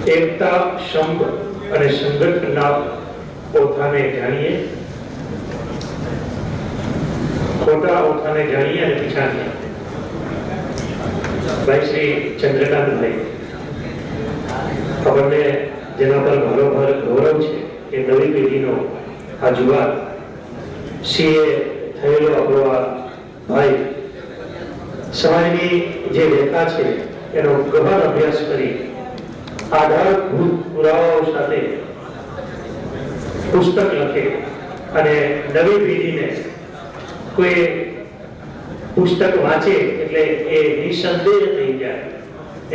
એકતા સંઘ અને સંગઠનના ઓથાને જાણીએ, ખોટા ઓથાને જાણીએ અને પીછાણીએ. ભાઈ શ્રી ચંદ્રકાંતભાઈ, આપણને જેના પર ભારોભાર ગૌરવ છે કે નવી પેઢીનો આ જુવાન સીએ થયેલો આપણો આ ભાઈ સમાજની જે રેખા છે એનો ગહન અભ્યાસ કરી આધારભૂત પુરાવાઓ સાથે પુસ્તક લખે અને નવી પેઢીને કોઈ પુસ્તક વાંચે એટલે એ નિસંદેહ થઈ જાય,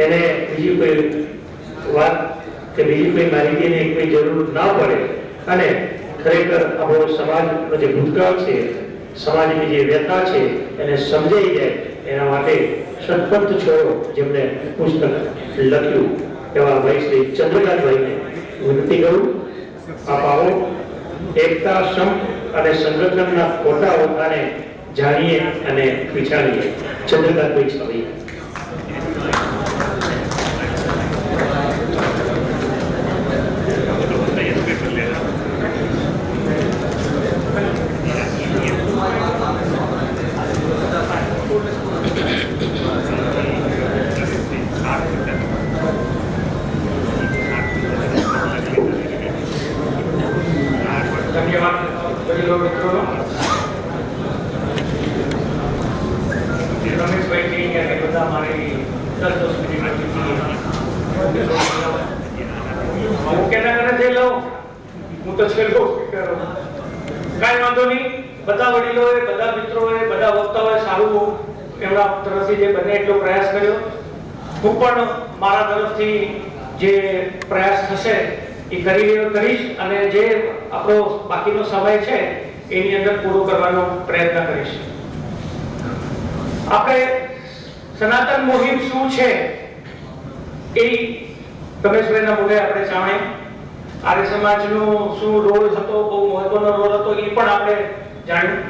એને બીજી કોઈ વાત કે બીજી કોઈ માહિતીની કોઈ જરૂર ના પડે અને ખરેખર આપણો સમાજનો જે ભૂતકાળ છે, સમાજની જે વ્યથા છે એને સમજાઈ જાય એના માટે સતપથ છોડો જેમને પુસ્તક લખ્યું એવા ભાઈ શ્રી ચંદ્રકાંતભાઈને વિનંતી કરું, આપ આવો. એકતા સંઘ અને સંગઠનના ખોટા ઓથાને જાણીએ અને વિચારીએ. ચંદ્રકાંતભાઈ છાવી. બધા વડીલોએ, બધા મિત્રોએ, બધા વક્તાઓએ સારું એમના તરફથી જે બને એટલો પ્રયાસ કર્યો. હું પણ મારા તરફથી જે પ્રયાસ થશે એ કરીશ અને જે આપણો બાકીનો સમય છે એની અંદર પૂરો કરવાનો પ્રયત્ન કરીશ. આપણે સનાતન મુહિમ શું છે એ રમેશભાઈના મુદ્દે આપણે જાણીએ. આર્ય સમાજનો શું રોલ હતો, બહુ મહત્વનો રોલ હતો, એ પણ આપણે જાણ્યું.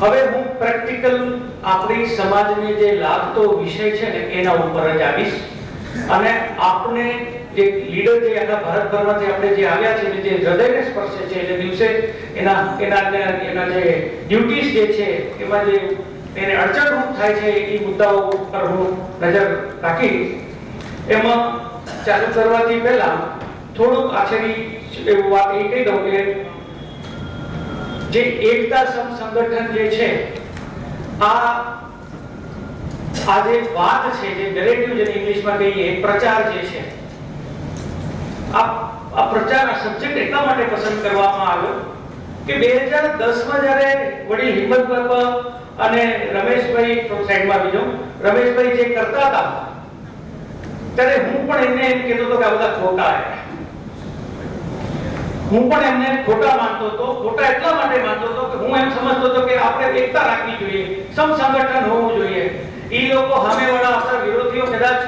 હવે હું પ્રેક્ટિકલ આપણી સમાજને જે લાગતો વિષય છે ને એના ઉપર જ આવીશ અને આપણે જે લીડર જે આખા ભારતભરમાંથી આપણે જે આવ્યા છે જે હૃદયને સ્પર્શે છે એટલે દિવસે એના જે ડ્યુટીઝ જે છે એમાં જે એને અડચણરૂપ થાય છે એ મુદ્દાઓ પર હું નજર રાખી. એમાં ચાલુ કરવાથી પહેલા થોડુંક આછેરી એવું વાત એ કહી દઉં કે જે એકતા સંગઠન જે છે આ જે વાત છે, જે નેરેટિવ જેને ઇંગ્લિશમાં કહીએ, પ્રચાર જે છે, આ પ્રચાર આ સબ્જેક્ટ એટલા માટે પસંદ કરવામાં આવ્યો કે 2010માં જ્યારે વડીલ હિંમત બાબા અને રમેશભાઈ સાઈડમાં બીજો રમેશભાઈ જે કરતા હતા ત્યારે હું પણ એમને એમ કહેતો હતો કે આ બધા ખોટા છે. હું પણ એમને ખોટા માનતો હતો. ખોટા એટલા માટે માનતો હતો કે હું એમ સમજતો હતો કે આપણે એકતા રાખવી જોઈએ, સંગઠન હોવું જોઈએ. એ લોકો સામેવાળા આપણા વિરોધીઓ કદાચ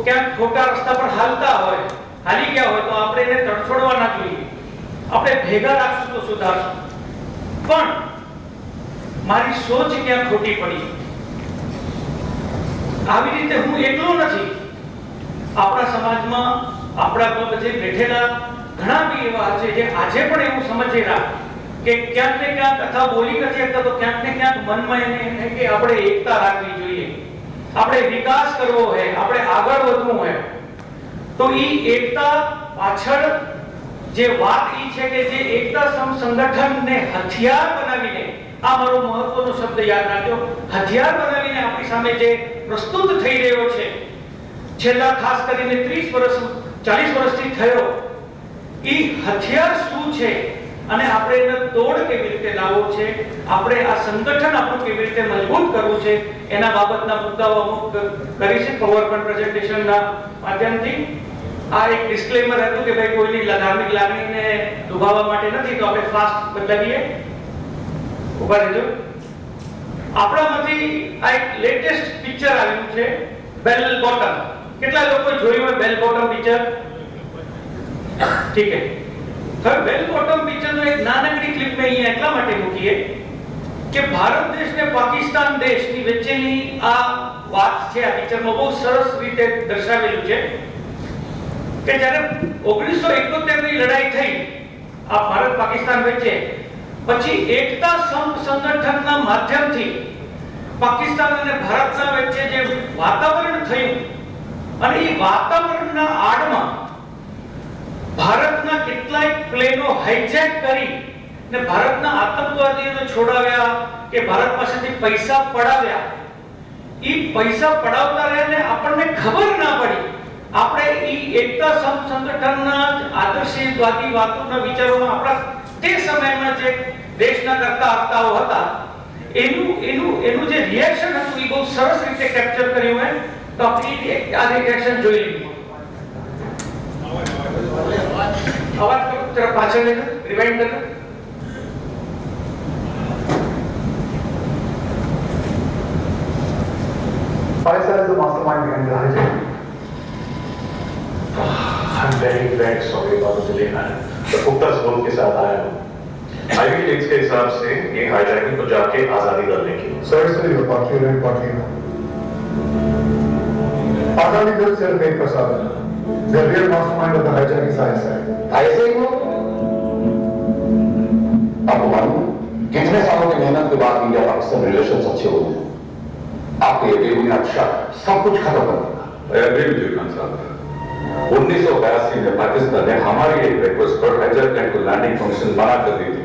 ક્યાંક ખોટા રસ્તા પર હાલી ગયા હોય તો આપણે એને તડછોડવા ના જોઈએ. આપણે ભેગા રાખશું તો સુધારશું. પણ મારી સોચ ક્યાં ખોટી પડી. આવી રીતે હું એકલો નથી. આપણા સમાજમાં આપણા પછી બેઠેલા ઘણા બી એવા છે જે આજે પણ એવું સમજી રહ્યા કે ક્યાંક ને ક્યાંક અથવા બોલી નથી શકતા તો ક્યાંક ને ક્યાંક મનમાં એને કે આપણે એકતા રાખવી જોઈએ, આપણે વિકાસ કરવો છે, આપણે આગળ વધવું હોય. તો એ એકતા પાછળ જે વાત એ છે કે જે એકતા સંગઠનને હથિયાર બનાવીને, આ મારો મહત્વનો શબ્દ યાદ રાખજો, હથિયાર બનાવીને આપણી સામે જે પ્રસ્તુત થઈ રહ્યો છે છેલ્લા ખાસ કરીને 30 વર્ષ 40 વર્ષથી થયો, એ હથિયાર શું છે અને આપણે એને તોડ કેવી રીતે લાવવો છે, આપણે આ સંગઠન આપણું કેવી રીતે મજબૂત કરવું છે એના બાબતના મુદ્દાઓ કરી છે પાવરપોઈન્ટ પ્રેઝન્ટેશનના માધ્યમથી. આ એક ડિસ્ક્લેમર હતું કે ભાઈ કોઈની ધાર્મિક લાગણીને દુભાવવા માટે નથી, તો આપણે ફાસ્ટ બદલાવીએ. ઉભા રહેજો. આપણામાંથી આ એક લેટેસ્ટ પિક્ચર આવ્યું છે બેલ બોટમ. કેટલા લોકો જોયું હોય બેલ બોટમ પિક્ચર? ઠીક છે. હવે બેલ બોટમ પિક્ચરનો એક નાનકડી ક્લિપ મેં અહીંયા એટલા માટે મૂકીએ કે ભારત દેશ ને પાકિસ્તાન દેશની વચ્ચેની આ વાત છે. આ પિક્ચરમાં બહુ સરસ રીતે દર્શાવેલું છે કે જ્યારે 1971 ની લડાઈ થઈ આ ભારત પાકિસ્તાન વચ્ચે, પછી એકતા સંગઠનના માધ્યમથી પાકિસ્તાન અને ભારતના વચ્ચે જે વાતાવરણ થયું, અને એ વાતાવરણના આડમાં ભારતના કેટલાય પ્લેનો હાઈજેક કરી ને ભારતના આતંકવાદીઓને છોડાવ્યા કે ભારત પાસેથી પૈસા પડાવ્યા. એ પૈસા પડાવતા રહ્યા ને આપણને ખબર ના પડી. આપણે એ એકતા સંગઠનના આદર્શવાદી વાતોના વિચારોમાં આપણા તે સમયમાં જે દેશના કરતા હતાઓ હતા એનું જે રિએક્શન હતું એ બહુ સરસ રીતે કેપ્ચર કર્યું હોય. તો આપણે આ રિએક્શન જોઈ લીધું. અવાજ તરફ પાછળ લેજો, રિવાઇન્ડ કરો. Faisal is the mastermind behind the hijacking. I'm very sorry about the delay, man. The पुख्ता सबूत के साथ आया हूँ. आईवी लीग्स के हिसाब से ये हाईजैकिंग को जाके आजादी करने की. Sir, still you're partly right, partly wrong. Azadi Dal self made Prasad. The real mastermind of the hijacking is ISI. ऐसे ही हो आपको मालूम कितने सालों की मेहनत के बाद इंडिया पाकिस्तान रिलेशंस अच्छे हुए हैं. आपको ये बेबुनियाद शक सब कुछ खत्म कर देगा. I agree with you, Khan साहब. 1982 में पाकिस्तान ने हमारी एक रिक्वेस्ट पर हाईजैक एंड को लैंडिंग फंक्शन मना कर दी थी.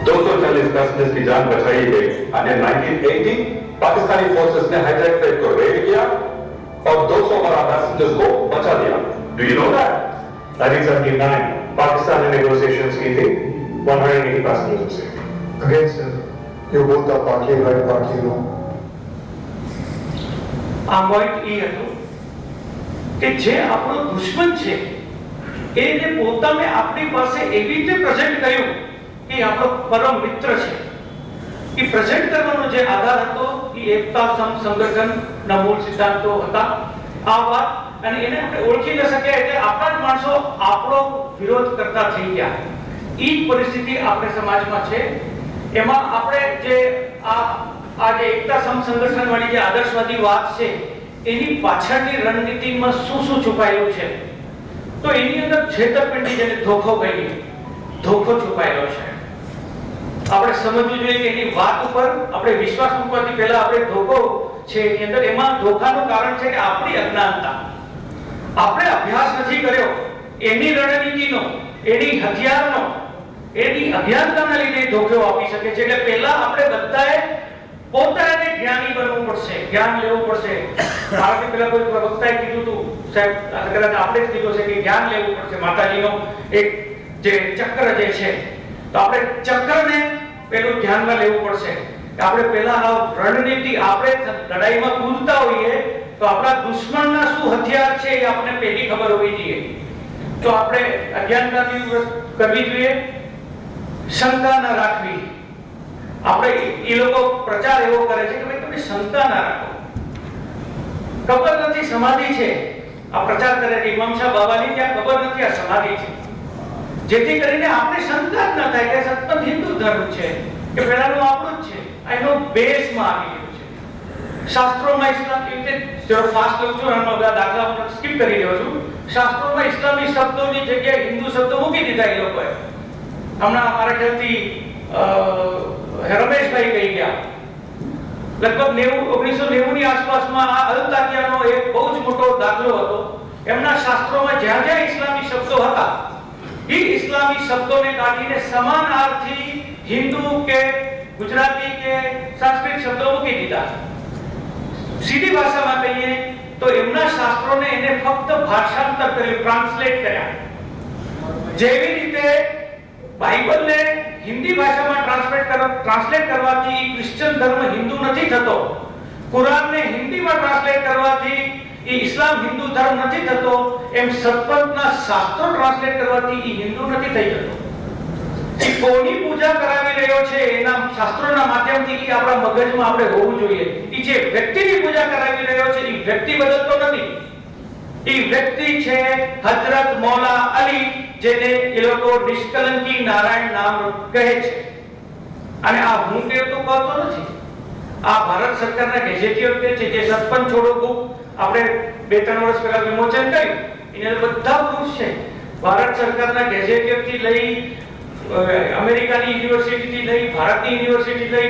240 पैसेंजर्स की जान बचाई गई. And in 1980 पाकिस्तानी फोर्सेस ने हाईजैक फ्लाइट को रेड किया और 200 पैसेंजर्स को बचा दिया. Do you know that? 1979 Pakistan ने नेगोशिएशंस की थी 180 पैसेंजर्स से. Again, sir, you both are partly right, partly wrong. આ પોઈન્ટ એ હતું કે જે આપણો દુશ્મન છે એને પોતાને આપણી પાસે એવી રીતે પ્રેઝન્ટ કર્યું કે આપણો પરમ મિત્ર છે. એ પ્રેઝન્ટ કરવાનો જે આધાર હતો એ એકતા સંગઠનના મૂળ સિદ્ધાંતો હતા. આ વાત અને એને આપણે ઓળખી ન શક્યા એટલે આપણા જ માણસો આપણો વિરોધ કરતા થઈ ગયા. એ પરિસ્થિતિ આપણે સમાજમાં છે. એમાં આપણે જે આ જે એકતા સંગઠન વાળી જે આદર્શવાદી વાત છે એની પાછળની રણનીતિમાં શું છુપાયેલું છે, તો એની અંદર છેતરપિંડી જેને ધોખો કહીએ, ધોખો છુપાયેલો છે. આપણે સમજવું જોઈએ કે એની વાત ઉપર આપણે વિશ્વાસ મૂકવાથી પહેલા આપણે ધોખો છે એની અંદર એમાં ધોખાનું કારણ છે કે આપણી અજ્ઞાનતા. આપણે અભ્યાસ નથી કર્યો એની રણનીતિનો, એની હથિયારનો, એની અજ્ઞાનતાના લીધે ધોખો આપી શકે છે. એટલે પહેલા આપણે બધાએ પોતાને જ્ઞાની બનવું પડશે, જ્ઞાન લેવું પડશે. કારણ કે પેલા કોઈ પ્રવક્તાએ કીધું હતું, સાહેબ કદાચ આપણે જ કીધું છે કે જ્ઞાન લેવું પડશે. માતાજીનો એક જે ચક્ર જે છે, તો આપણે ચક્રને પેલું ધ્યાનમાં લેવું પડશે. આપણે પહેલા આ રણનીતિ આપણે લડાઈમાં કૂદતા હોઈએ તો આપણા દુશ્મનના શું હથિયાર છે એ આપણને પહેલી ખબર હોવી જોઈએ. તો આપણે અજ્ઞાનતાથી કરવી જોઈએ, શંકા ન રાખવી. આપણે એ લોકો પ્રચાર એવો કરે છે કે ભાઈ તમે શંકા ના રાખો, ખબર નથી સમાધિ છે. આ પ્રચાર કરે છે ઇમામ શાહ બાવાની ત્યાં ખબર નથી આ સમાધિ છે, જેથી કરીને આપણે શંકા જ ન થાય કે સતત હિન્દુ ધર્મ છે કે પેલાનું આપણું જ છે. એનો બેઝમાં આવી ગયું છે. શાસ્ત્રોમાં ઇસ્લામ રીતે જો ફાસ્ટ લઉં છું અને બધા દાખલા હું સ્કીપ કરી રહ્યો છું. શાસ્ત્રોમાં ઇસ્લામી શબ્દોની જગ્યાએ હિન્દુ શબ્દો મૂકી દીધા એ લોકોએ. હમણાં અમારા ખ્યાલથી રમેશભાઈ કહી ગયા લગભગ 1990 ની આસપાસમાં આ અલ તાકિયાનો એક બહુ જ મોટો દાખલો હતો. એમના શાસ્ત્રોમાં જ્યાં જ્યાં ઇસ્લામી શબ્દો હતા એ ઇસ્લામી શબ્દોને કાઢીને સમાનાર્થી હિન્દુ કે ગુજરાતી કે સંસ્કૃત શબ્દો મૂકી દીધા. સીધી ભાષામાં કહીએ તો એમના શાસ્ત્રોને એને ફક્ત ભાષાંતર કર્યું, ટ્રાન્સલેટ કર્યા. જેવી રીતે બાઇબલને હિન્દી ભાષામાં ટ્રાન્સલેટ કરવાથી ક્રિશ્ચિયન ધર્મ હિન્દુ નથી થતો, કુરાનને હિન્દીમાં ટ્રાન્સલેટ કરવાથી એ ઇસ્લામ હિન્દુ ધર્મ નથી થતો, એમ સત્પંથના શાસ્ત્રો ટ્રાન્સલેટ કરવાથી એ હિન્દુ નથી થઈ જતો. એ કોની પૂજા કરાવી રહ્યો છે એના શાસ્ત્રોના માધ્યમથી એ આપણા મગજમાં આપણે હોવું જોઈએ. એ જે વ્યક્તિની પૂજા કરાવી રહ્યો છે એ વ્યક્તિ બદલતો નથી. એ વ્યક્તિ છે હજરત મૌલા અલી, જેને એ લોકો નિષ્કલંકી નારાયણ નામ કહે છે. અને આ હું કહેતો કહતો નથી, આ ભારત સરકારના ગેજેટિયર કે છે જે સત્પન છોડો બુક આપણે 2-3 વર્ષ પહેલા વિમોચન કર્યું એની અંદર બધા પ્રૂફ છે. ભારત સરકારના ગેઝેટિયર થી લઈ અમેરિકાની યુનિવર્સિટી થી લઈ ભારતની યુનિવર્સિટી લઈ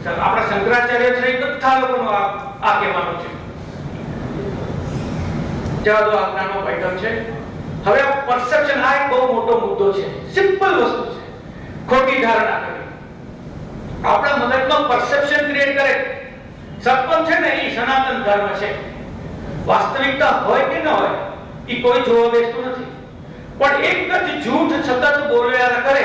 આપણા શંકરાચાર્ય છે બધા લોકોનો આ કહેવાનું છે. જવા દો, આ નાનો આઈટમ છે. હવે પરસેપ્શન આ એક બહુ મોટો મુદ્દો છે. સિમ્પલ વસ્તુ છે. ખોટી ધારણા કરવી. આપણા મગજમાં પરસેપ્શન ક્રિએટ કરે. સત્પમ છે ને એ સનાતન ધર્મ છે. વાસ્તવિકતા હોય કે ન હોય એ કોઈ જોવા બેસતું નથી. પણ એક જ જૂઠ સતત બોલ્યા કરે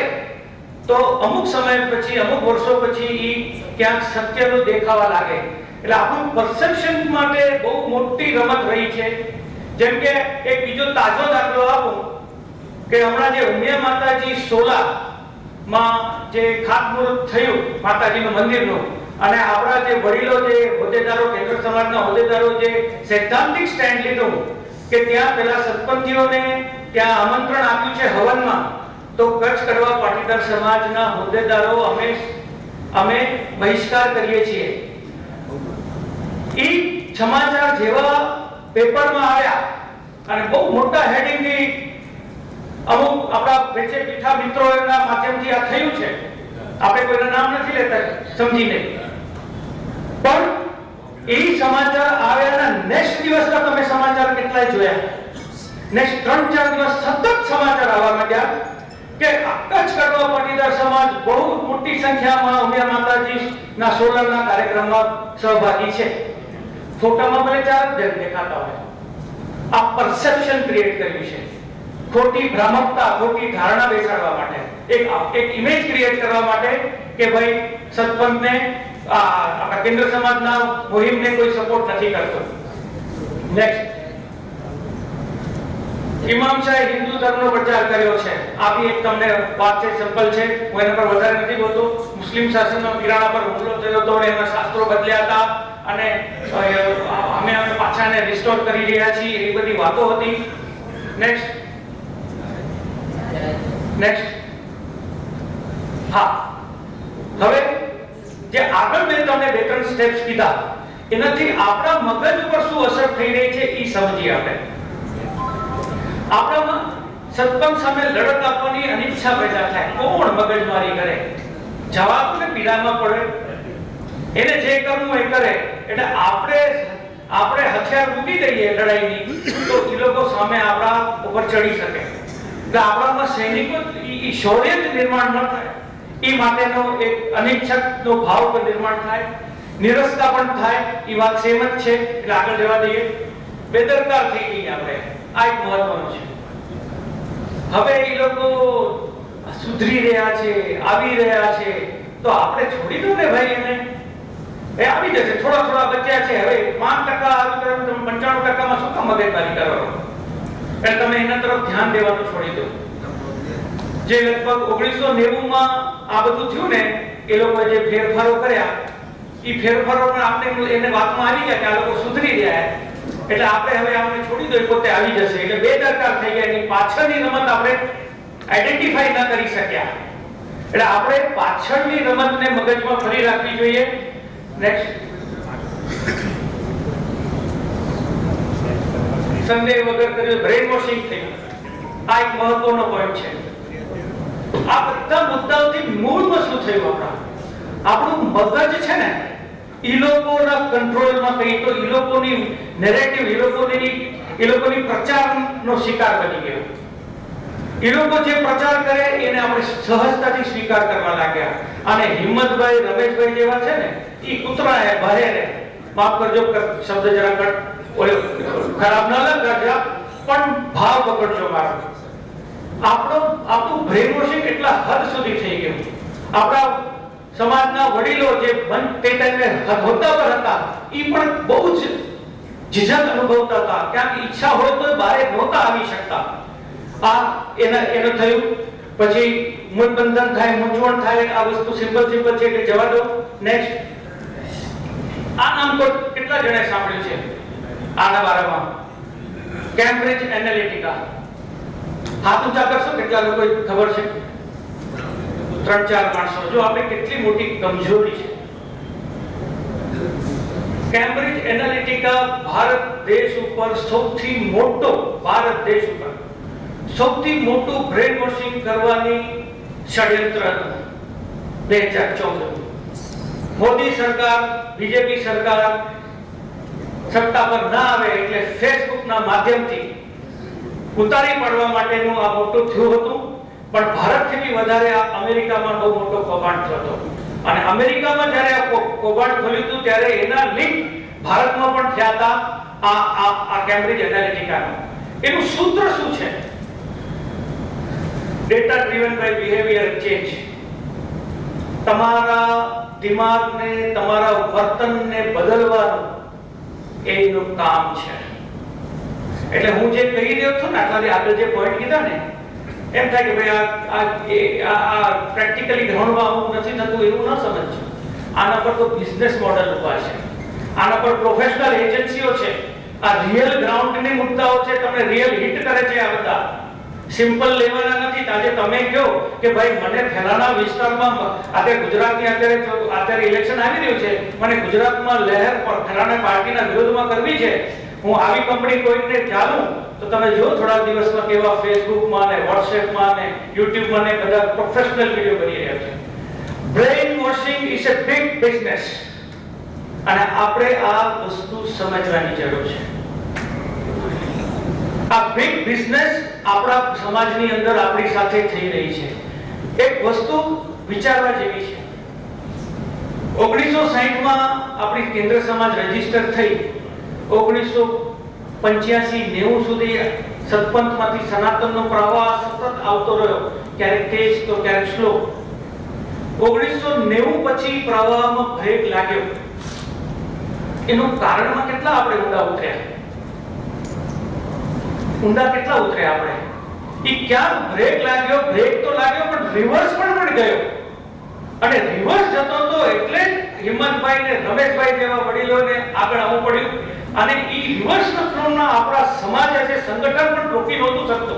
તો અમુક સમય પછી, અમુક વર્ષો પછી એ ક્યાંક સત્યનું દેખાવા લાગે. એટલે આપણું પરસેપ્શન માટે બહુ મોટી રમત રહી છે. જેમ કે એક બીજો તાજો દાખલો આપું કે હમણાં જે ઉમિયા માતાજી સોલા માં જે ખાતમુહૂર્ત થયું માતાજીનું મંદિરનું, અને આપણા જે વડીલો, જે હોદ્દેદારો, કેન્દ્ર સમાજના હોદ્દેદારો જે સૈદ્ધાંતિક સ્ટેન્ડ લીધું કે ત્યાં પેલા સત્પંથીઓને ત્યાં આમંત્રણ આપ્યું છે હવનમાં, તો કચ્છ કડવા પાટીદાર સમાજના હોદ્દેદારો અમે બહિષ્કાર કરીએ છીએ. ઈ સમાચાર જેવા પેપરમાં આવ્યા અને બહુ મોટા હેડિંગથી અમુક આપણા વેચે પીઠા મિત્રોના માધ્યમથી આ થયું છે. આપણે કોઈનું નામ નથી લેતા, સમજીને. પણ એ સમાચાર આવ્યાના નેક્સ્ટ દિવસના તમે સમાચાર કેટલાય જોયા? નેક્સ્ટ 3-4 દિવસ સતત સમાચાર આવવા માંડ્યા કે કચ્છ કડવા પાટીદાર સમાજ બહુ મોટી સંખ્યામાં ઉમિયા માતાજીના સોલરના કાર્યક્રમમાં સહભાગી છે. ફોટામાં ભલે 4 જ દેખાતા હોય. આ પરસેપ્શન ક્રિએટ કર્યું છે. ખોટી ભ્રામકતા, ખોટી ધારણા બેસાડવા માટે, એક ઇમેજ ક્રિએટ કરવા માટે કે ભાઈ સત્પંથને આપણા કેન્દ્ર સમાજના મુહિમને કોઈ સપોર્ટ નથી કરતો. નેક્સ્ટ, ઇમામ શાહે હિન્દુ ધર્મનો પ્રચાર કર્યો છે. આ બી એક તમને વાત છે, સિમ્પલ છે, હું એના પર વધારે નથી બોલતો. મુસ્લિમ શાસનમાં પીરાણા પર હુમલો થયો હતો અને એમાં શાસ્ત્રો બદલ્યા હતા અને અમે પાછાને રિસ્ટોર કરી રહ્યા છીએ, એ બધી વાતો હતી. નેક્સ્ટ, હા, હવે જે આગળ મેં તમને 2-3 સ્ટેપ્સ કીધા એનાથી આપણા મગજ ઉપર શું અસર થઈ રહી છે એ સમજીએ આપણે. આપણામાં સત્પંથ સામે લડત આપવાની અનિચ્છા પેદા થાય. કોણ મગજમારી કરે? જવાબને પીડામાં પડે. એને જે કરવું એ કરે. એટલે આપણે હથિયાર મૂકી દઈએ લડાઈની તો એ લોકો સામે આપણા ઉપર ચડી શકે. એટલે આપણામાં સૈનિકો શૌર્ય નિર્માણ ન થાય એ માટેનો એક અનિચ્છકનો ભાવ પણ નિર્માણ થાય, નિરસતા પણ થાય. એ વાત સેમ જ છે. એટલે આગળ જવા દઈએ. બેદરકાર થઈ ગઈ આપણે. આ એક મહત્વનું છે. હવે એ લોકો સુધરી રહ્યા છે, આવી રહ્યા છે, તો આપણે છોડી દો ને ભાઈ એને. એ આવી જશે. થોડા બચ્યા છે. હવે 5% આવી ગયું, તમે 95%માં શું કામ મગજમારી કરો? એટલે તમે એના તરફ ધ્યાન દેવાનું છોડી દો. જે લગભગ 1990માં આ બધું થયું ને, એ લોકોએ જે ફેરફારો કર્યા, એ ફેરફારો પણ આપણે એને વાતમાં આવી ગયા કે આ લોકો સુધરી રહ્યા. એટલે આપણે હવે આમને છોડી દો, પોતે આવી જશે. એટલે બેદરકાર થઈ ગયા. એની પાછળની રમત આપણે આઈડેન્ટિફાઈ ન કરી શક્યા. એટલે આપણે પાછળની રમતને મગજમાં ફરી રાખવી જોઈએ. નેક્સ્ટ, સંદેહ વગર કર્યું બ્રેન વોશિંગ થયું. આ એક મહત્વનો પોઈન્ટ છે. આ બધા મુદ્દાઓથી મૂળમાં શું થયું? આપણું મગજ છે ને, ઈ લોકોના કંટ્રોલમાં કઈ તો ઈ લોકોની નેરેટિવ, ઈ લોકોની પ્રચારનો શિકાર બની ગયો. એ લોકો જે પ્રચાર કરે એને આપણે સહજતાથી સ્વીકાર કરવા લાગ્યા. અને હિંમતભાઈ, રમેશભાઈ જેવા છે ને, ઈ કૂતરા હે ભરે રે. માફ કરજો શબ્દ જરા ખરાબ ન લાગજો, પણ ભાવ પકડજો મારો. આપણું બ્રેન વોશિંગ એટલા હદ સુધી થઈ ગયું. આપણા સમાજના વડીલો જે તે ટાઈમે હોદ્દા પર હતા, એ પણ બહુ જ ઝીઝક અનુભવતા હતા. ક્યાંક ઈચ્છા હોય તો બહાર નહોતા આવી શકતા. એનું થયું. પછી મૂળબંધન થાય, મૂંઝવણ થાય. આ વસ્તુ સિમ્પલ છે એટલે જવા દો. નેક્સ્ટ, આ નામ તો કેટલા જણે સાંભળ્યું છે આના બારામાં? કેમ્બ્રિજ એનાલિટિકા. હાથ ઊંચા કરશો, કેટલા લોકો ખબર છે? 3-4 માણસો. જો આપણે કેટલી મોટી કમજોરી છે. કેમ્બ્રિજ એનાલિટિકા ભારત દેશ ઉપર સૌથી મોટું બ્રેન વોશિંગ કરવાની ષડયંત્ર હતું 2014. મોદી સરકાર, બીજેપી સરકાર સત્તા પર ના આવે એટલે ફેસબુકના માધ્યમથી ઉતારી પાડવા માટેનું આ મોટું થયું હતું. પણ ભારતથી બી વધારે આ અમેરિકામાં બહુ મોટો કૌભાંડ થયો હતો. અને અમેરિકામાં જ્યારે આ કૌભાંડ ખોલ્યું હતું ત્યારે એના લિંક ભારતમાં પણ થયા હતા આ કેમ્બ્રિજ એનાલિટિકાનો. એનું સૂત્ર શું છે? Data driven by behaviour change. તમારા દિમાગને, તમારા વર્તનને બદલવાનું એનું કામ છે. એટલે હું જે કહી રહ્યો છું ને, આટલા આગળ જે પોઈન્ટ કીધા ને, એમ થાય કે ભાઈ આ પ્રેક્ટિકલી ગ્રહણમાં આવું નથી થતું એવું ન સમજજો. આના પર તો બિઝનેસ મોડેલ ઉભા છે, આના પર પ્રોફેશનલ એજન્સીઓ છે, આ રિયલ ગ્રાઉન્ડની મુદ્દાઓ છે, તમને રિયલ હિટ કરે છે. આ બધા સિમ્પલ લેવાના નથી. આજે તમે કહો કે ભાઈ મને ફેલાણા વિસ્તારમાં અત્યારે ગુજરાતની અત્યારે ઇલેક્શન આવી રહ્યું છે, મને ગુજરાતમાં લહેર પર ફેલાણા પાર્ટીના વિરોધમાં કરવી છે, હું આવી કંપની કોઈને ચાલું, તો તમે જો થોડા દિવસમાં કેવા ફેસબુકમાં ને વોટ્સએપમાં ને યુટ્યુબમાં ને બધા પ્રોફેશનલ વિડિયો કરી રહ્યા છે. Brain washing is a big business અને આપણે આ વસ્તુ સમજવાની જરૂર છે. આ બિગ બિઝનેસ આપણા સમાજની અંદર આપણી સાથે થઈ રહી છે. એક વસ્તુ વિચારવા જેવી છે. 1960માં આપણી કેન્દ્ર સમાજ રજીસ્ટર થઈ 1985-90 સુધી સતપંથમાંથી સનાતનનો પ્રવાહ સતત આવતો રહ્યો, ક્યારેક તેજ તો ક્યારેક સ્લો. 1990 પછી પ્રવાહમાં બ્રેક લાગ્યો. એનું કારણમાં કેટલા આપણે ઊંડા ઉતર્યા આપણે. એ ક્યાં બ્રેક લાગ્યો? બ્રેક તો લાગ્યો પણ રિવર્સ પણ ગયો. અને રિવર્સ જતો તો એટલે હિંમતભાઈ ને રમેશભાઈ જેવા વડીલોને આગળ આવવું પડ્યું. અને એ રિવર્સના ફ્લોમાં આપણા સમાજ આજે સંગઠન પણ રોકી નહોતું શકતો.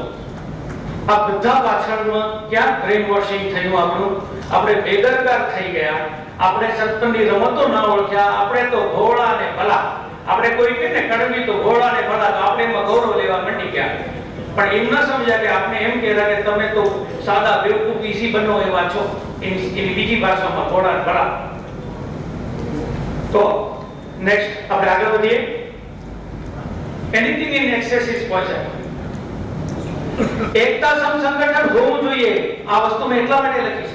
આ બધા પાછળમાં ક્યાં બ્રેન વોશિંગ થયું આપણું? આપણે બેદરકાર થઈ ગયા, આપણે સત્સંગની રમતો ના ઓળખ્યા, આપણે તો ભોળા ને ભલા, આપણે કોઈ કહે ને કડવી તો ભોળા ને ભલા, તો આપણે એમાં ગૌરવ લેવા માંડી ગયા. પણ એમ ન સમજ્યા કે આપણે એમ કહેતા કે તમે તો સાદા બેવકૂફ ઈસી બનો એવા છો, એની બીજી ભાષામાં ભોળા ને ભલા. તો નેક્સ્ટ આપણે આગળ વધીએ. Anything in excess is poison. એકતા સંગઠન હોવું જોઈએ. આ વસ્તુ મેં એટલા માટે લખી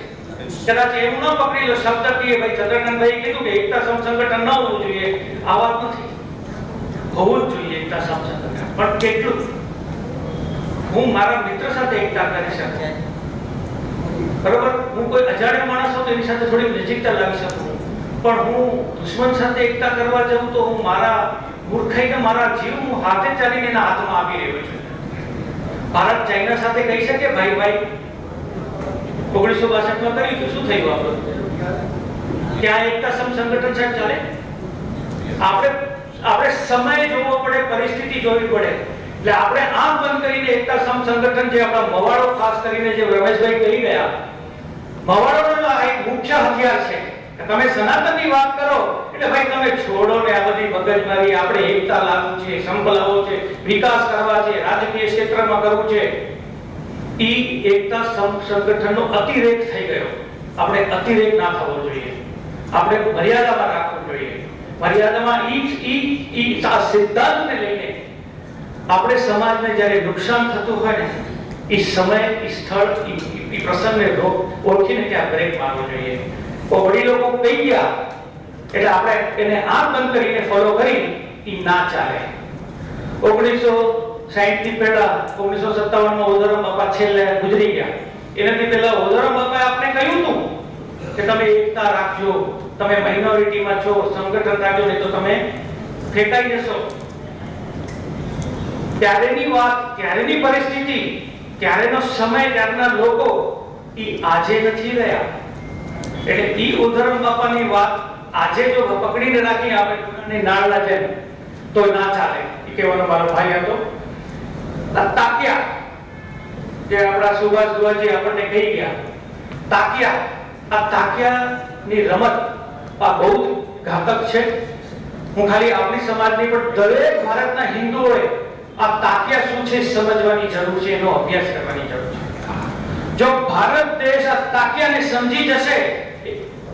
છે, કદાચ એવું ન પકડી લો શબ્દ કે ભાઈ ચંદ્રકાંતભાઈ કીધું કે એકતા સંગઠન ન હોવું જોઈએ. આ વાત નથી. હોવું જ જોઈએ એકતા સંગઠન, પણ કેટલું? હું મારા મિત્ર સાથે એકતા કરી શકું, બરોબર? હું કોઈ અજાણ્યો માણસ હોય તો એની સાથે થોડી નજીકતા લાવી શકું, પણ હું દુશ્મન સાથે એકતા કરવા જાઉં તો હું મારા મૂર્ખાઈને મારા જીવ હું હાથે ચાલીને એના હાથમાં આપી રહ્યો છું. ભારત ચાઇના સાથે કહી શકે ભાઈ ભાઈ? 1962માં કર્યું હતું, શું થયું આપણું? ક્યાં એકતા સંગઠન સાહેબ ચાલે? આપણે સમય જોવો પડે, પરિસ્થિતિ જોવી પડે. એટલે આપણે આમ બંધ કરીને એકતા સંગઠન, જે આપણા મવાડો ખાસ કરીને જે રમેશભાઈ કહી ગયા, મવાડોનો આ એક મુખ્ય હથિયાર છે. તમે સનાતનની વાત કરો એટલે ભાઈ તમે છોડો ને આ બધી મગજમારી. આપણે એકતા લાવવું છે, સંપ લાવવો છે, વિકાસ કરવા છે, રાજકીય ક્ષેત્રમાં કરવું છે. ઈ એકતા સંગઠનનો અતિરેક થઈ ગયો. આપણે અતિરેક ના થવો જોઈએ, આપણે મર્યાદામાં રાખવું જોઈએ. મર્યાદામાં ઈ આ સિદ્ધાંતને લઈને આપણે સમાજને જ્યારે નુકસાન થતું હોય ને, એ સમય, એ સ્થળ, એ પ્રસંગને ઓળખીને ત્યાં બ્રેક મારવો જોઈએ. વડીલો કહી ગયા એટલે આપણે એને આમ બંધ કરીને ફોલો કરી એ ના ચાલે. 1960 થી પહેલા 1957માં ઓઝરમ બાપા છેલ્લે ગુજરી ગયા. એનાથી પહેલા ઓઝરમ બાપાએ આપણે કહ્યું હતું કે તમે એકતા રાખજો, તમે માઇનોરિટીમાં છો, સંગઠન રાખજો, નહીં તો તમે ફેંકાઈ જશો. ત્યારેની વાત, ત્યારેની પરિસ્થિતિ, ત્યારેનો સમય, ત્યારના લોકો એ આજે નથી રહ્યા. એટલે ઈ ઉધરમ બાપાની વાત આજે જો પકડીને રાખી આપણે નાળના જેમ તો ના ચાલે. એ કહેવાનો મારો ભાઈ હતો. તાક્યા જે આપણા સુભાષ દુવાજી આપણને કહી ગયા, તાક્યા, આ તાક્યાની રમત આ બહુ ઘાતક છે. હું ખાલી આપણી સમાજની પણ દરેક ભારતના હિન્દુઓએ આ તાક્યા શું છે સમજવાની જરૂર છે, એનો અભ્યાસ કરવાની જરૂર છે. જો ભારત દેશ આ તાક્યાને સમજી જશે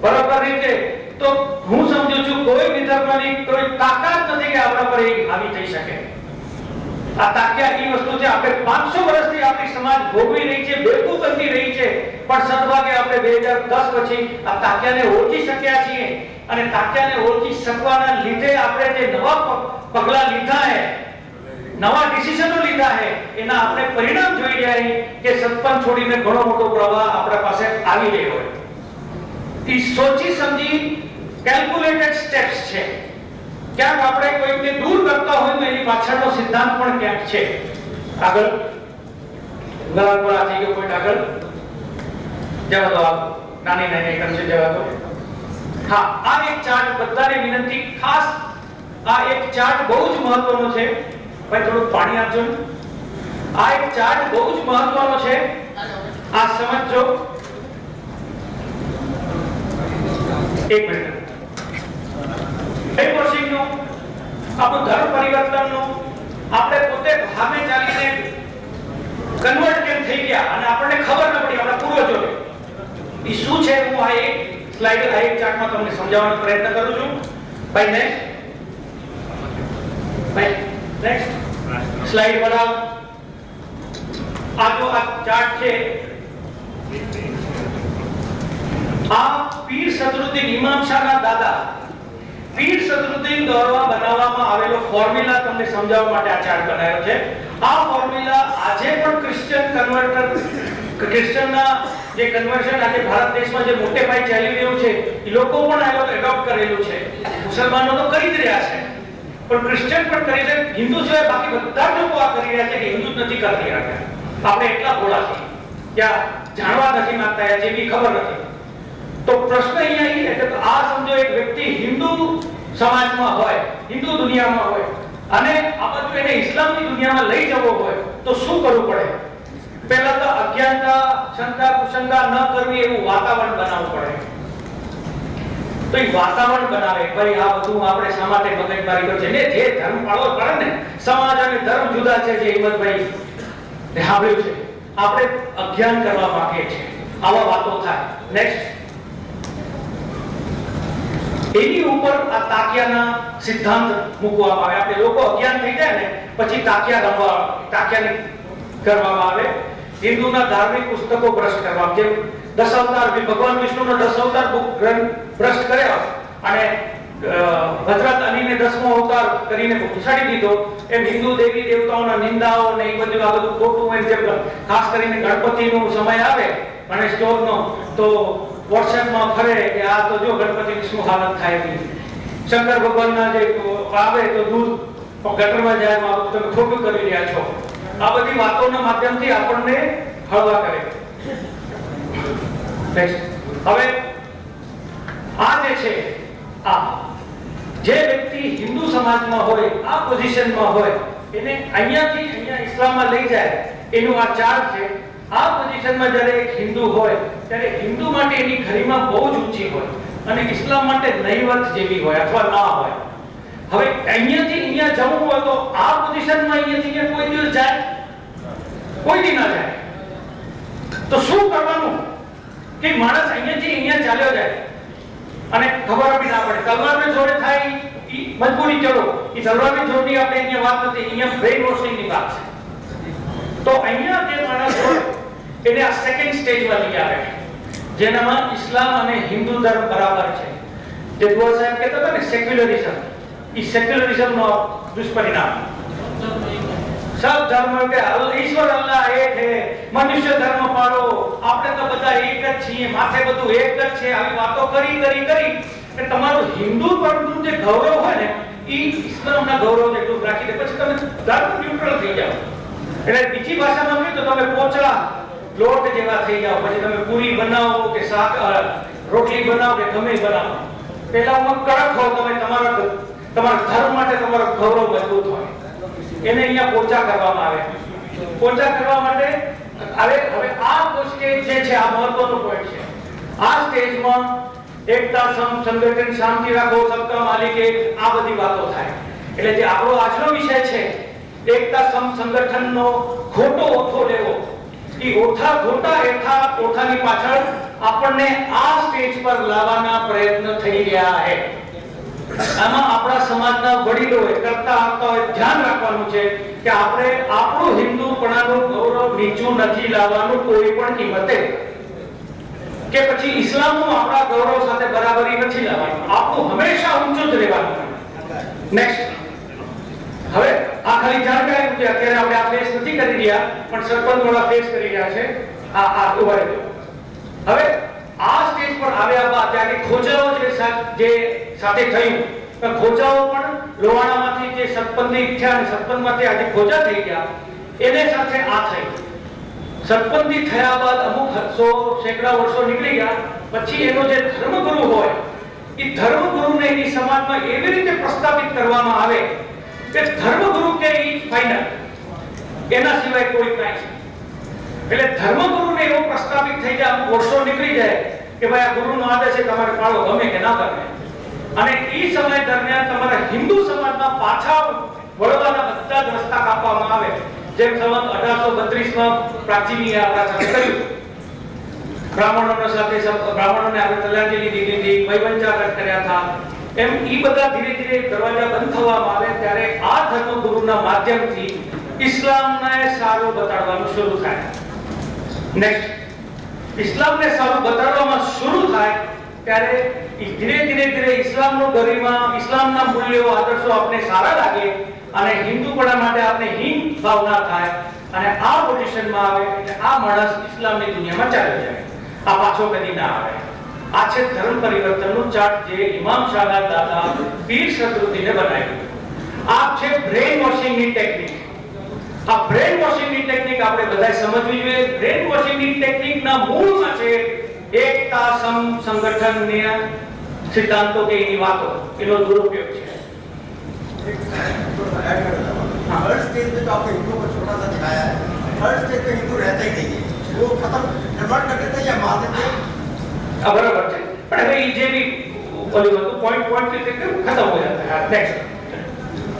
બરાબર રીતે, તો હું સમજુ છું કોઈ વિધર્મની કોઈ તાકાત નથી કે આપણા પર એ હાવી થઈ શકે. આ તાક્યા એ વસ્તુ છે, આપણે 500 વર્ષથી આપણી સમાજ ભોગવી રહી છે, બેકૂફ બની રહી છે, પણ સદભાગે આપણે 2010 પછી આ તાક્યાને ઓળખી શક્યા છીએ. અને તાક્યાને ઓળખી શકવાના લીધે આપણે જે નવા પગલા લીધા હે, નવા ડિસિઝનો લીધા હે, એના આપણે પરિણામ જોઈ રહ્યા છીએ કે સત્પન છોડીને ઘણો મોટો પ્રવાહ આપણા પાસે આવી રહ્યો હોય. એ સોચી સમજી કેલ્ક્યુલેટેડ સ્ટેપ્સ છે. ક્યાંક આપણે કોઈને દૂર કરતા હોય તો એની પાછળનો સિદ્ધાંત પણ ક્યાંક છે. આગળ ઉદાહરણ પર આ થઈ ગયો પોઈન્ટ. આગળ જવા દો, આ નાની નાની આઈટમ છે, જવા દો. હા, આ એક ચાર્ટ બધાને વિનંતી, ખાસ આ એક ચાર્ટ બહુ જ મહત્વનો છે. ભાઈ થોડું પાણી આપજો ને. આ એક ચાર્ટ બહુ જ મહત્વનો છે, આ સમજજો. એક મિનિટ. બ્રેઇનવોશિંગનું, આપણું ધર્મ પરિવર્તનનું, આપણે પોતે ભામે ચાલીને કન્વર્ટ કેમ થઈ ગયા અને આપણને ખબર ન પડી આપણા પૂર્વજોને એ શું છે. હું આ એક સ્લાઇડ, આ એક ચાર્ટમાં તમને સમજાવવાનો પ્રયત્ન કરું છું. ભાઈ નેક્સ્ટ, ભાઈ નેક્સ્ટ સ્લાઇડ બનાવો. આ જો આ ચાર્ટ છે, આ પીર સદરુદ્દીન ઇમામ શાહના દાદા પીર સદરુદ્દીન દ્વારા બનાવવામાં આવેલો ફોર્મ્યુલા તમને સમજાવવા માટે આ ચાર્ટ બનાવ્યો છે. આ ફોર્મ્યુલા આજે પણ ક્રિશ્ચનના જે કન્વર્શન આજે ભારત દેશમાં જે મોટે પાયે ચાલી રહ્યું છે, એ લોકો પણ આ લોકો એડોપ્ટ કરેલું છે. મુસલમાનો તો કરી જ રહ્યા છે, પણ ક્રિશ્ચન પણ કરી છે. હિન્દુ સિવાય બાકી બધા લોકો આ કરી રહ્યા છે કે હિન્દુ જ નથી કરી રહ્યા. આપણે એટલા ભોળા છીએ કે જાણવા નથી માંગતા, જે બી ખબર નથી. તો પ્રશ્ન અહીંયા એટલે આ સમજો, એક વ્યક્તિ હિન્દુ સમાજમાં હોય, હિન્દુ દુનિયામાં હોય, અને આ બધું એને ઇસ્લામની દુનિયામાં લઈ જવો હોય તો શું કરવું પડે? પહેલા તો અજ્ઞાનતા, શંકા કુશંકા ન કરવી એવું વાતાવરણ બનાવવું પડે. તો એ વાતાવરણ બનાવે, ભાઈ આ બધું આપણે શા માટે મગજમારી કરે છે ને? જે ધર્મ પાળવો પડે ને, સમાજ અને ધર્મ જુદા છે, જે હિંમતભાઈ સાંભળ્યું છે. આપણે અજ્ઞાન કરવા માંગીએ છીએ, આવા વાતો થાય. નેક્સ્ટ, એની ઉપર આ તાક્યાના સિદ્ધાંત મૂકવામાં આવે. આપણે લોકો અજ્ઞાન થઈ જાય ને પછી તાક્યા રમવા, તાક્યાને કરવામાં આવે. હિન્દુના ધાર્મિક પુસ્તકો ભ્રષ્ટ કરવા, જેમ 10 અવતાર, ભગવાન વિષ્ણુનો 10 અવતાર ગ્રંથ ભ્રષ્ટ કર્યા અને હજરત અલીને 10મો અવતાર કરીને ઘુસાડી દીધો, એમ હિન્દુ દેવી દેવતાઓના નિંદાઓ ને એ બધું આ બધું ખોટું હોય. જેમ ખાસ કરીને ગણપતિનો સમય આવે, ગણેશ ચોથનો, તો વોટ્સએપમાં ફરે કે આ તો જો ગણપતિની શું હાલત થાય છે. શંકર ભગવાનના જે આવે તો દૂધ ગટરમાં જાય, તમે ખોટું કરી રહ્યા છો. આ બધી વાતોના માધ્યમથી આપણને હળવા કરે. હવે આ જે છે, આ જે વ્યક્તિ હિન્દુ સમાજમાં હોય, આ પોઝિશનમાં હોય, એને અહીંયાથી અહીંયા ઇસ્લામમાં લઈ જાય, એનું આ ચાર્ટ છે. આ પોઝિશનમાં જ્યારે એક હિન્દુ હોય ત્યારે હિન્દુ માટે એની ગરિમા બહુ જ ઊંચી હોય અને ઇસ્લામ માટે નહીવત જેવી હોય અથવા ના હોય. હવે અહીંયાથી અહીંયા જવું હોય તો આ પોઝિશનમાં અહીંયાથી કોઈ દિવસ જાય? કોઈ દી ના જાય. તો શું કરવાનું કે માણસ અહીંયાથી અહીંયા ચાલ્યો જાય અને ખબર બી ના પડે? તલવારને જોડે થાય એ મજબૂરી. ચલો, એ તલવારની જોડની આપણે અહીંયા વાત નથી, અહીંયા બ્રેઇન વોશિંગની વાત છે. તો અહીંયા જે માણસ હોય એને આ સેકન્ડ સ્ટેજમાં લઈ આવે, જેનામાં ઇસ્લામ અને હિન્દુ ધર્મ બરાબર છે. જે દુઆ સાહેબ કહેતા હતા ને, સેક્યુલરિઝમ, એ સેક્યુલરિઝમનો દુષ્પરિણામ. सब धर्म के ईश्वर अल्लाह एक है, मनुष्य धर्म पाळो, આપણે તો બધા એક જ છીએ, માથે બધું એક જ છે. આવી વાતો કરી કે તમારું હિન્દુ પરનું જે ગૌરવ હોય ને, એ ઇસ્લામના ગૌરવ જેટલું રાખી દે, પછી તમે ધર્મ ન્યુટ્રલ થઈ જાઓ. એટલે બીજી ભાષામાં કહ્યું તો તમે પોચળા લોટ જેવા થઈ જાઓ. પછી તમે પૂરી બનાવો કે શાક રોટલી બનાવો કે ગમે બનાવો, પેલામાં કડક હો, તમે તમારા ધર્મ માટે તમારો ગૌરવ મજબૂત હોય. એને અહીંયા પોચા કરવામાં આવે. પોચા કરવા માટે હવે આ સ્ટેજ જે છે, આ મહત્વનો પોઈન્ટ છે. આ સ્ટેજમાં એકતા સંગઠન શાંતિ રાખો સબકા માલિક એક, આ બધી વાતો થાય. એટલે જે આપણો આજનો વિષય છે એકતા સંગઠનનો ખોટો ઓથો લેવો, એ ઓથા ખોટા એથા ઓથાની પાછળ આપણને આ સ્ટેજ પર લાવવાના પ્રયત્ન થઈ રહ્યા છે. આમાં આપણા સમાજના વડીલોએ કરતા આવતા હોય ધ્યાન રાખવાનું છે કે આપણે આપણું હિન્દુપણાનું ગૌરવ નીચું નથી લાવવાનું કોઈ પણ કિંમતે, કે પછી ઇસ્લામનું આપણા ગૌરવ સાથે બરાબરી નથી લાવવાનું. આપણું હંમેશા ઊંચું જ રહેવાનું. નેક્સ્ટ, હવે આ ખાલી જાણકારી છે. અત્યારે આપણે આ ફેસ નથી કરી રહ્યા, પણ સરપંચ વાળા ફેસ કરી રહ્યા છે. આ ઉભા રહેજો. હવે આ સ્ટેજ પર આવ્યા બાદ ત્યારે ખોજાઓ જે સાથે થયું, ખોજાઓ પણ લોહાણામાંથી જે સરપંચી થયા અને સરપંચમાંથી આજે ખોજા થઈ ગયા, એને સાથે આ થયું. સરપંચી થયા બાદ અમુક સેંકડા વર્ષો નીકળી ગયા પછી એનો જે ધર્મગુરુ હોય, એ ધર્મગુરુને એની સમાજમાં એવી રીતે પ્રસ્થાપિત કરવામાં આવે કે ધર્મગુરુ કે ઈ ફાઇનલ, એના સિવાય કોઈ કાંઈ છે. એટલે ધર્મગુરુને એવો પ્રસ્થાપિત થઈ જાય, અમુક વર્ષો નીકળી જાય કે ભાઈ આ ગુરુનો આદેશ છે, તમારે પાળો ગમે કે ના ગમે. અને એ સમય દરમિયાન તમારા હિન્દુ સમાજના પાછા વળવાના બધા જ રસ્તા કાપવામાં આવે. જેમ સંવત 1832 માં પ્રાચીનીએ આપણા સાથે કર્યું. બ્રાહ્મણોના સાથે બ્રાહ્મણોને આપણે તલાંજલિ દીધી હતી, વૈવંચાર કર્યા હતા. એમ ઈ બધા ધીરે ધીરે દરવાજા બંધ થવામાં આવે ત્યારે આ ધર્મગુરુના માધ્યમથી ઇસ્લામને સારું બતાડવાનું શરૂ થાય. નેક્સ્ટ, ઇસ્લામને સારું બતાડવામાં શરૂ થાય ત્યારે ધીરે ધીરે ઇસ્લામનો ગરિમા, ઇસ્લામના મૂલ્યો, આદર્શો આપણે સારા લાગે અને હિન્દુપણા માટે આપણે હીન ભાવના થાય અને આ પોઝિશનમાં આવે એટલે આ માણસ ઇસ્લામની દુનિયામાં ચાલી જાય. આ પાછો કદી ના આવે. આ છે ધર્મ પરિવર્તનનું ચાર્ટ જે ઇમામ શાહના દાદા પીર સદરુદ્દીને બનાવ્યું. આ છે બ્રેન વોશિંગની ટેકનિક. આ બ્રેન વોશિંગની ટેકનિક આપણે બધાએ સમજવી જોઈએ. બ્રેન વોશિંગની ટેકનિકના મૂળમાં છે એકતા સંગઠનના સિદ્ધાંતો કે એની વાતો, એનો દુરુપયોગ છે. हर स्टेज पे तो आपको हिंदुओं को छोटा सा दिखाया है. हर स्टेज पे हिंदू रहते ही नहीं है, वो खत्म कन्वर्ट कर देते हैं या मार देते हैं. बराबर છે, પણ હવે એ જે બી બોલ્યું હતું પોઈન્ટ થી ખતમ હો જાતા है. નેક્સ્ટ,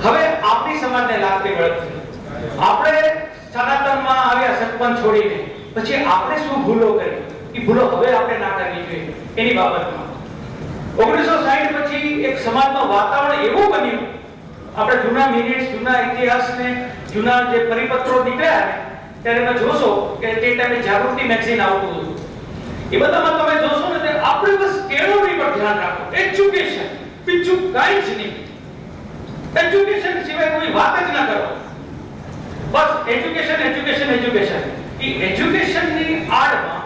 હવે આપણી સમાજને લાગતી વળગતી આપણે સનાતનમાં આવ્યા સરપંચ છોડીને પછી આપણે શું ભૂલો કરી, એ ભૂલો હવે આપણે ના કરવી જોઈએ. એની બાબતમાં 1960 પછી એક સમાજમાં વાતાવરણ એવું બન્યું, આપણે જૂના મિનિટ્સ, જૂના ઇતિહાસને, જૂના જે પરિપત્રો નીકળ્યા ત્યારે તમે જોશો કે તે ટાઈમે જાગૃતિ મેગઝીન આવતું હતું. એ બધામાં તમે જોશો ને આપણે બસ કેળવણી પર ધ્યાન રાખો, એજ્યુકેશન, બીજું કાંઈ જ નહીં. એજ્યુકેશન સિવાય કોઈ વાત જ ના કરો. બસ એજ્યુકેશન એજ્યુકેશન એજ્યુકેશન. એ એજ્યુકેશનની આડમાં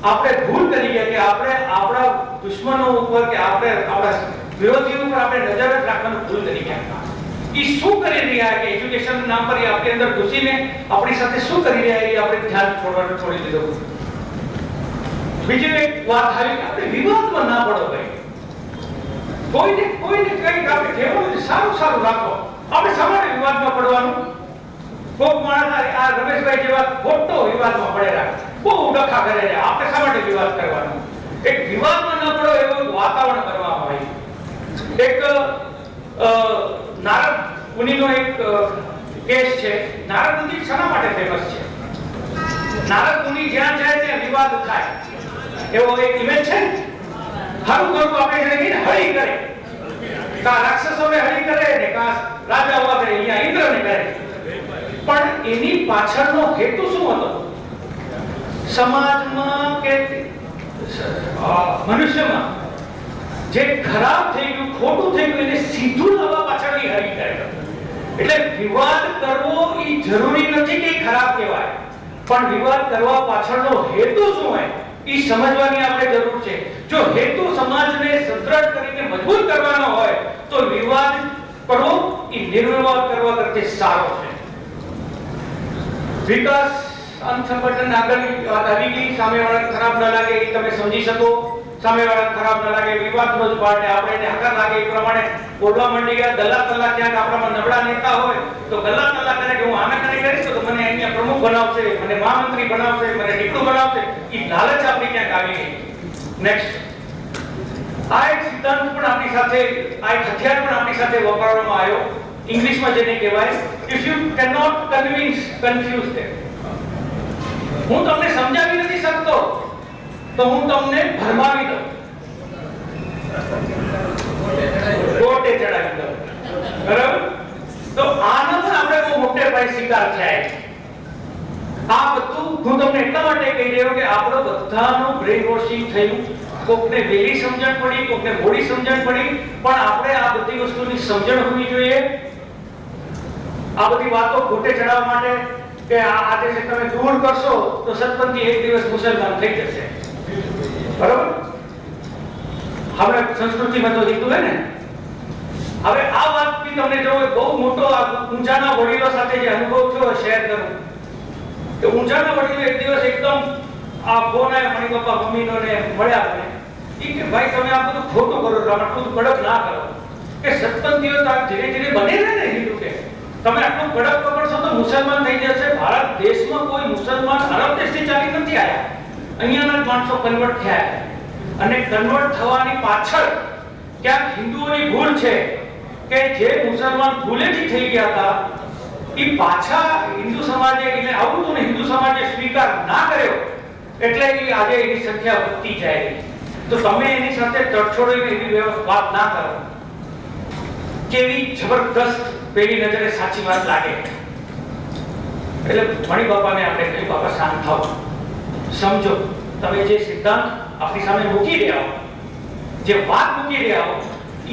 આપણે ભૂલ કરી ગયા કે આપણે આપણા દુશ્મનો ઉપર કે આપણે આપણા વિરોધીઓ ઉપર આપણે નજર જ રાખવાનું ભૂલ કરી ગયા. એ શું કરી રહ્યા કે એજ્યુકેશન નામ પર આપણી અંદર ઘૂસીને આપણી સાથે શું કરી રહ્યા એ આપણે ધ્યાન છોડી દીધું. બીજી એક વાત આવી કે આપણે વિવાદમાં ના પડો ભાઈ. કોઈને કંઈક આપણે કહેવાનું સારું રાખો. આપણે સામાન્ય વિવાદમાં પડવાનું. કોક માણસ આ રમેશભાઈ જેવા ખોટો વિવાદમાં પડેલા બહુ ડખા કરે છે, આપણે શા માટે વિવાદ કરવાનો? એક વિવાદમાં ન પડો એવું વાતાવરણ કરવામાં આવ્યું. એક નારદ મુનિનો એક કેસ છે. નારદ મુનિ શાના માટે ફેમસ છે? નારદ મુનિ જ્યાં જાય ત્યાં વિવાદ થાય એવો એક ઇમેજ છે. હારું કરવું આપણે જેને કહીને હળી કરે, કા રાક્ષસોને હળી કરે ને કા રાજાઓ કરે, અહીંયા ઇન્દ્રને કરે. પણ એની પાછળનો હેતુ શું હતો? સમાજમાં કે મનુષ્યમાં જે ખરાબ થઈ ગયું, ખોટું થઈ ગયું એને સીધું લાવવા પાછળની હરી કરે. એટલે વિવાદ કરવો એ જરૂરી નથી કે ખરાબ કહેવાય, પણ વિવાદ કરવા પાછળનો હેતુ શું હોય એ સમજવાની આપણે જરૂર છે. જો હેતુ સમાજને સદ્રઢ કરીને મજબૂત કરવાનો હોય તો વિવાદ કરવો એ નિર્વિવાદ કરવા કરતા સારો છે. વિકાસ સંગઠન આગળની વાત આવી ગઈ. સામેવાળા ખરાબ ન લાગે એ તમે સમજી શકો, સામેવાળા ખરાબ ન લાગે વિવાદનો જ પાર્ટ આપણે એને હકાર લાગે એ પ્રમાણે બોલવા માંડી ગયા. ગલ્લા ક્યાંક આપણામાં નબળા નેતા હોય તો ગલ્લા કરે કે હું આના કરે કરીશ તો મને અહીંયા પ્રમુખ બનાવશે, મને મહામંત્રી બનાવશે, મને ટીકડું બનાવશે. એ લાલચ આપણી ક્યાંક આવી ગઈ. નેક્સ્ટ, આ એક સિદ્ધાંત પણ આપણી સાથે, આ એક હથિયાર પણ આપણી સાથે વપરાવવામાં આવ્યો. ઇંગ્લિશમાં જેને કહેવાય, if you cannot convince, confuse them. હું તમને સમજાવી નથી શકતો તો હું તમને ભરમાવી દઉં, કોર્ટે ચડાવી દઉં. બરાબર? તો આનો પણ આપણે બહુ મોટે પાયે શિકાર થયા. આ બધું હું તમને એટલા માટે કહી રહ્યો કે આપણો બધાનો બ્રેન વોશિંગ થયું. કોકને વહેલી સમજણ પડી, કોકને મોડી સમજણ પડી, પણ આપણે આ બધી વસ્તુની સમજણ હોવી જોઈએ. આ બધી વાતો કોર્ટે ચડાવવા માટે કે આજે છે તમે દૂર કરશો તો સતપંથી એક દિવસ મુસલમાન થઈ જશે. બરાબર? હવે સંસ્કૃતિમાં તો હિન્દુ હે ને. હવે આ વાત બી તમને જો બહુ મોટો ઊંચાના વડીલો સાથે જે અનુભવ થયો શેર કરું કે ઊંચાના વડીલો એક દિવસ એકદમ આ ફોન આયા મણી પપ્પા મમ્મીનો ને મળ્યા મને કે ભાઈ તમે આ બધું ખોટું કરો છો, આટલું કડક ના કરો કે સતપંથીઓ તો ધીરે ધીરે બને ને હિન્દુ કે તમે આટલું કડક પકડશો તો મુસલમાન થઈ જશે. ભારત દેશમાં કોઈ મુસલમાન અરબ દેશથી ચાલી નથી આવ્યા, અહીંયાના જ માણસો કન્વર્ટ થયા અને કન્વર્ટ થવાની પાછળ ક્યાંક હિન્દુઓની ભૂલ છે કે જે મુસલમાન ભૂલેથી થઈ ગયા હતા એ પાછા હિન્દુ સમાજે એને આવું તો હિન્દુ સમાજે સ્વીકાર ના કર્યો એટલે એ આજે એની સંખ્યા વધતી જાય. તો તમે એની સાથે તડછોડીને એવી વાત ના કરો. કેવી જબરદસ્ત પેલી નજરે સાચી વાત લાગે. એટલે મણી બાપાને આપણે કહ્યું બાપા શાંત થાઓ, સમજો તમે જે સિદ્ધાંત આપણી સામે મૂકી રહ્યા હો, જે વાત મૂકી રહ્યા હો,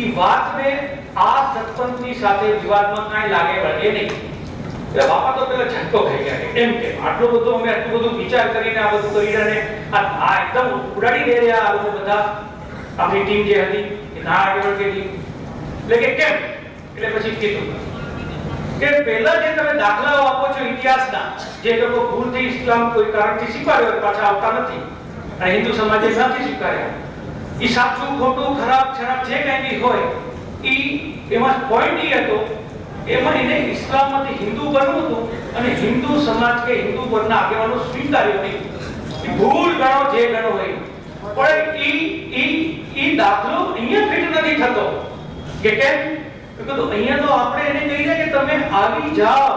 એ વાતને આ સત્પંથની સાથે વિવાદમાં કાંઈ લાગે વળગે નહીં. એટલે બાપા તો પેલા ઝટકો ખાઈ ગયા એમ કે આટલું બધું અમે આટલું બધું વિચાર કરીને આ બધું કરી રહ્યા ને આ એકદમ ઉડાડી દે રહ્યા આ લોકો બધા. આપણી ટીમ જે હતી એ ના આગળ વળગેલી. એટલે કે કેમ? એટલે પછી કીધું કે પહેલા જે તમે દાખલાઓ આપો છો ઇતિહાસના, જે લોકો ભૂલથી ઇસ્લામ કોઈ કારણથી સ્વીકાર્યો પાછા આવતા નથી અને હિન્દુ સમાજે નથી સ્વીકાર્યા, એ સાચું ખોટું ખરાબ ખરાબ જે કંઈ બી હોય એમાં પોઈન્ટ એ હતો એમાં એને ઇસ્લામમાંથી હિન્દુ બનવું હતું અને હિન્દુ સમાજ કે હિન્દુ વર્ગના આગેવાનો સ્વીકાર્યો નહીં. ભૂલ ગણો જે ગણો હોય પણ એ દાખલો અહીંયા ફિટ નથી થતો કે કેમ? અહીંયા તો આપણે એને કહીએ કે તમે આવી જાઓ,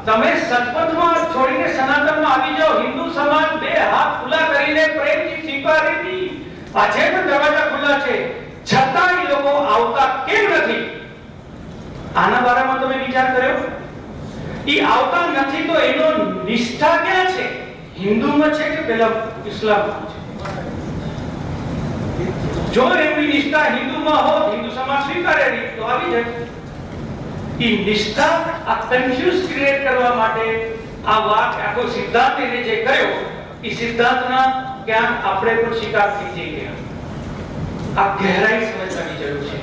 તમે સતપથમાં છોડીને સનાતનમાં આવી જાઓ. હિન્દુ સમાજ બે હાથ ખુલ્લા કરીને પ્રેમથી સ્વીકારી હતી. આજે પણ દરવાજા ખુલ્લા છે, છતાં એ લોકો આવતા કેમ નથી? આના બારામાં તમે વિચાર કર્યો? એ આવતા નથી તો એનો નિષ્ઠા ક્યાં છે? હિન્દુમાં છે કે પેલા ઇસ્લામમાં છે? જો એમની નિષ્ઠા હિન્દુમાં હોત, હિન્દુ સમાજ સ્વીકારેલી તો આવી જાય. એ નિષ્ઠા આ કન્ફ્યુઝ ક્રિએટ કરવા માટે આ વાત આખો સિદ્ધાંત એને જે કર્યો એ સિદ્ધાંતના ક્યાંક આપણે પણ શિકાર થઈ જઈએ. આ ગહેરાઈ સમજવાની જરૂર છે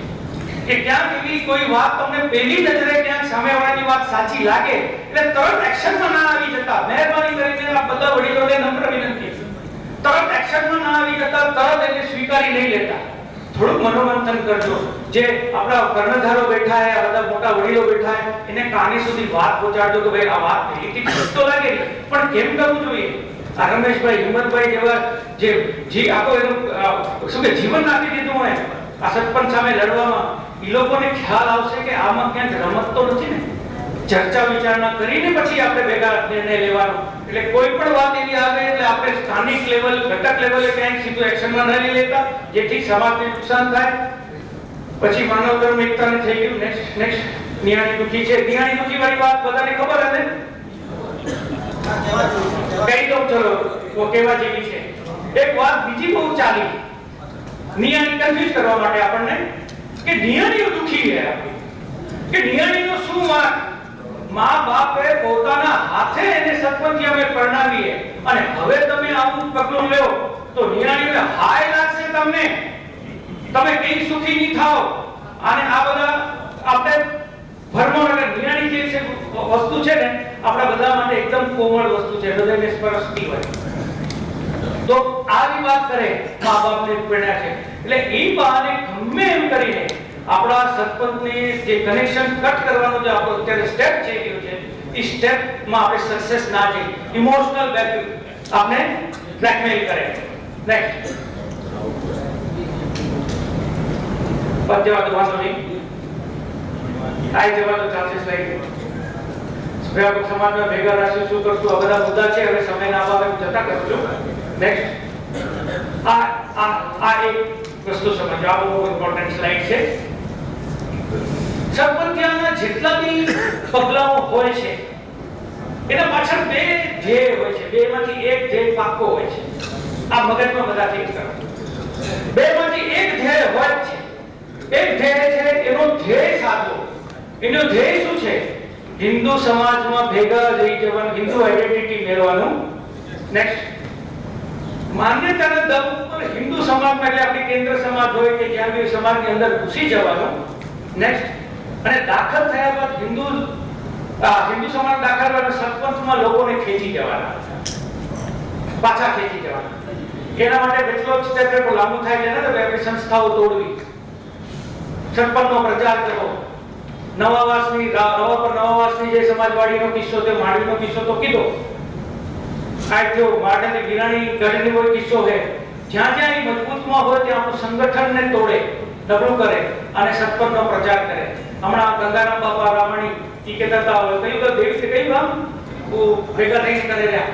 કે ક્યાંક એવી કોઈ વાત તમને પહેલી નજરે ક્યાંક સામેવાળાની વાત સાચી લાગે એટલે તરત એક્શનમાં ના આવી જતા. મહેરબાની કરીને આ બધા વડીલોને નમ્ર વિનંતી, તરત એક્શનમાં ના આવી જતા, તરત એને સ્વીકારી નહીં લેતા. થોડુંક મનોમંથન કરજો. જે આપણા કર્ણધારો બેઠા હે, આ બધા મોટા વડીલો બેઠા હે, એને કાને સુધી વાત પહોંચાડજો કે ભાઈ આ વાત પહેલીથી ઠીક તો લાગે પણ કેમ કરવું જોઈએ? આ રમેશભાઈ, હિંમતભાઈ જેવા જે આખો એનું શું કે જીવન આપી દીધું હોય આ સત્પંથ સામે લડવામાં, એ લોકોને ખ્યાલ આવશે કે આમાં ક્યાંક રમત તો નથી ને. ચર્ચા વિચારણા કરીને પછી આપણે ભેગા નિર્ણય લેવાનો. એટલે કોઈ પણ વાત એવી આવે એટલે આપણે સ્થાનિક લેવલ, ઘટક લેવલે ક્યાંક સીધું એક્શનમાં ન લઈ લેતા જેથી સમાજને નુકસાન થાય. પછી માનવ ધર્મ એકતાને થઈ ગયું. નેક્સ્ટ નિયાણી દુખી છે. નિયાણી દુખી વાળી વાત બધાને ખબર હશે? કઈ દઉં ચલો, वो કેવા જેવી છે. એક વાત બીજી બહુ ચાલી નિયાણી કન્ફ્યુઝ કરવા માટે આપણને કે નિયાણીઓ દુખી છે કે નિયાણીનો શું વાંક? મા બાપે પોતાના હાથે એને સત્પંથી અમે પરણાવીએ અને હવે તમે આવું પગલું લ્યો તો નિયાણીને હાય લાગશે તમને, તમે કઈ સુખી નહીં થાઓ. અને આ બધા આપણે ભરમણ અને નિયાણી જે છે વસ્તુ છે ને આપણા બધા માટે એકદમ કોમળ વસ્તુ છે, હૃદયને સ્પર્શતી હોય. તો આવી વાત કરે મા બાપને પ્રેરણા છે એટલે એ બહાને ગમે એમ કરીને આપણા સત્પંથને જે કનેક્શન કટ કરવાનો જે આપણો અત્યારે સ્ટેપ છે એ સ્ટેપમાં આપણે સક્સેસ ના જઈએ. ઇમોશનલ વેલ્યુ આપણે બ્લેકમેલ કરે. નેક્સ્ટ બસ જવા દો, વાંધો નહીં. આઈ જવા દો, ચાલશે સ્લાઈડ. સ્વયં સમાજમાં ભેગા રાશિ શું કરશું, આ બધા મુદ્દા છે. હવે સમય ના અભાવે હું જતા કરું છું. નેક્સ્ટ આ એક વસ્તુ સમજો, આ બહુ ઇમ્પોર્ટન્ટ સ્લાઇડ છે. સરપંચના જેટલા બી પગલાઓ હોય છે એના પાછળ બે ધ્યેય હોય છે. બેમાંથી એક ધ્યેય પાક્કો હોય છે. આ મગજમાં બધા ફિક્સ કરો. બેમાંથી એક ધ્યેય હોય છે. એક ધ્યેય છે, એનો ધ્યેય સાધવો. એનો ધ્યેય શું છે? હિન્દુ સમાજમાં ભેગા રહી જવાનું, હિન્દુ આઈડેન્ટિટી મેળવવાનું. નેક્સ્ટ, માન્યતાના દમ ઉપર હિન્દુ સમાજમાં, એટલે આપણી કેન્દ્ર સમાજ હોય કે જ્યાં બી સમાજની અંદર ઘૂસી જવાનું. નેક્સ્ટ, અને દાખલ થયા બાદ હિન્દુ સમાજ દાખલ થયા સરપંચમાં લોકોને ખેંચી જવાના, પાછા ખેંચી જવાના. એના માટે બેચલર સ્ટેપ લાંબુ થાય છે ને, તો આપણી સંસ્થાઓ તોડવી, સરપંચનો પ્રચાર કરવો. નવાવાસની જે સમાજવાડીનો કિસ્સો, તે માંડવીનો કિસ્સો તો કીધો. આ જો માંડવી વિરાણી ગઢની કોઈ કિસ્સો છે, જ્યાં જ્યાં એ મજબૂતમાં હોય ત્યાં આપણું સંગઠનને તોડે, નબળું કરે અને સરપંચનો પ્રચાર કરે. હમણાં ગંગારામ બાપા રામાણી ઈ કહેતા હતા, કયું દેવી કયું ગામ ભેગા થઈને કરે રહ્યા,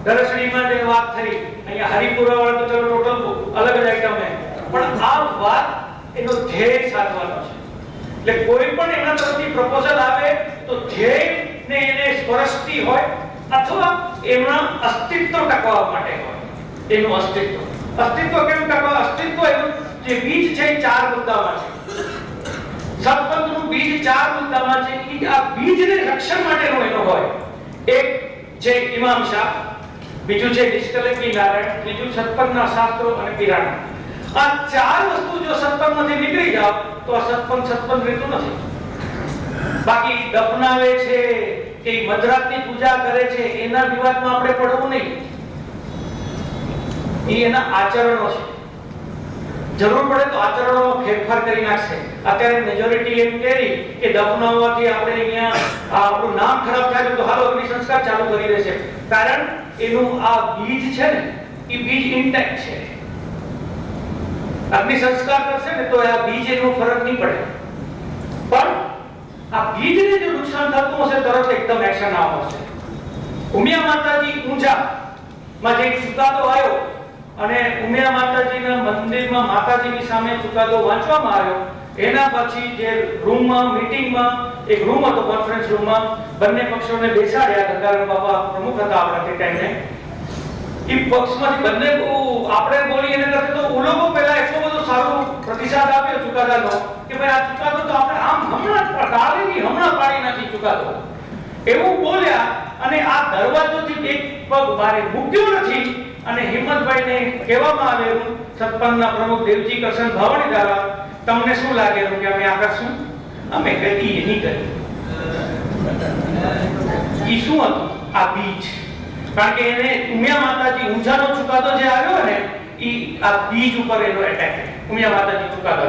દરસડીમાં જે વાત થઈ. અહીંયા હરિપુરા વાળા તો ચલો ટોટલ અલગ જ આઈટમ છે, પણ આ વાત એનો ધ્યેય સાધવાનો છે. એટલે કોઈ પણ એના તરફથી પ્રપોઝલ આવે તો ધ્યેયને એને સ્પર્શતી હોય અથવા એમના અસ્તિત્વ ટકાવવા માટે હોય. એનું અસ્તિત્વ કેમ ટકાવવા? અસ્તિત્વ એનું જે બીજ છે એ 4 મુદ્દામાં છે. સરપંચનું બીજ 4 મુદ્દામાં છે. આ બીજને રક્ષણ માટેનો એનો હોય. એક છે ઇમામ શાહ, બીજું છે નિષ્કલંકી નારાયણ, ત્રીજું સરપંચના શાસ્ત્રો અને કિરાણા. આ 4 વસ્તુ જો સરપંચમાંથી નીકળી જાવ તો આ સરપંચ રહેતું નથી. બાકી દફનાવે છે કે મધરાતની પૂજા કરે છે એના વિવાદમાં આપણે પડવું નહીં. એ એના આચરણો છે. જરૂર પડે તો આચરણોમાં ફેરફાર કરી નાખશે. અત્યારે મેજોરિટી એમ કહે કે દફનાવવાથી આપણે અહીંયા આપણું નામ ખરાબ થાય તો હાલો અગ્નિ સંસ્કાર ચાલુ કરી દેશે. કારણ એનું આ બીજ છે ને, એ બીજ ઇન્ટેક્ટ છે. અગ્નિ સંસ્કાર કરશે ને તો આ બીજ એનો ફરક નહીં પડે. પણ આ બીજને જો નુકસાન થતું હશે તરત એકદમ એક્શન આવશે. ઉમિયા માતાજી ઊંઝામાં જે ચુકાદો આવ્યો અને ઉમિયા માતાજીના મંદિરમાં માતાજીની સામે ચુકાદો વાંચવામાં આવ્યો, એના પછી જે રૂમમાં મીટિંગમાં, એક રૂમ હતો કોન્ફરન્સ રૂમમાં, બંને પક્ષોને બેસાડ્યા. ગંગારામ બાપા પ્રમુખ હતા આપણા તે ટાઈમે. એ પક્ષમાંથી બંને આપણે બોલી એને કરતા તો લોકો પહેલા એટલો બધો સારો પ્રતિસાદ આપ્યો ચુકાદાનો કે ભાઈ આ ચુકાદો તો આપણે આમ હમણાં પાડી નાખી ચુકાદો, એવું બોલ્યા. અને આ દરવાજોથી એક પગ બારે મૂક્યો નથી. અને હિંમતભાઈને કહેવામાં આવેલું સરપંચના પ્રમુખ દેવજી કરશન ભવાણી દ્વારા, તમને શું લાગેલું કે અમે આ કરશું? અમે કદી એ નહીં કરી. એ શું હતું? આ બીજ. કારણ કે એને ઉમિયા માતાજી ઊંઝાનો ચુકાદો જે આવ્યો ને, એ આ બીજ ઉપર એનો એટેક. ઉમિયા માતાજી ચુકાદો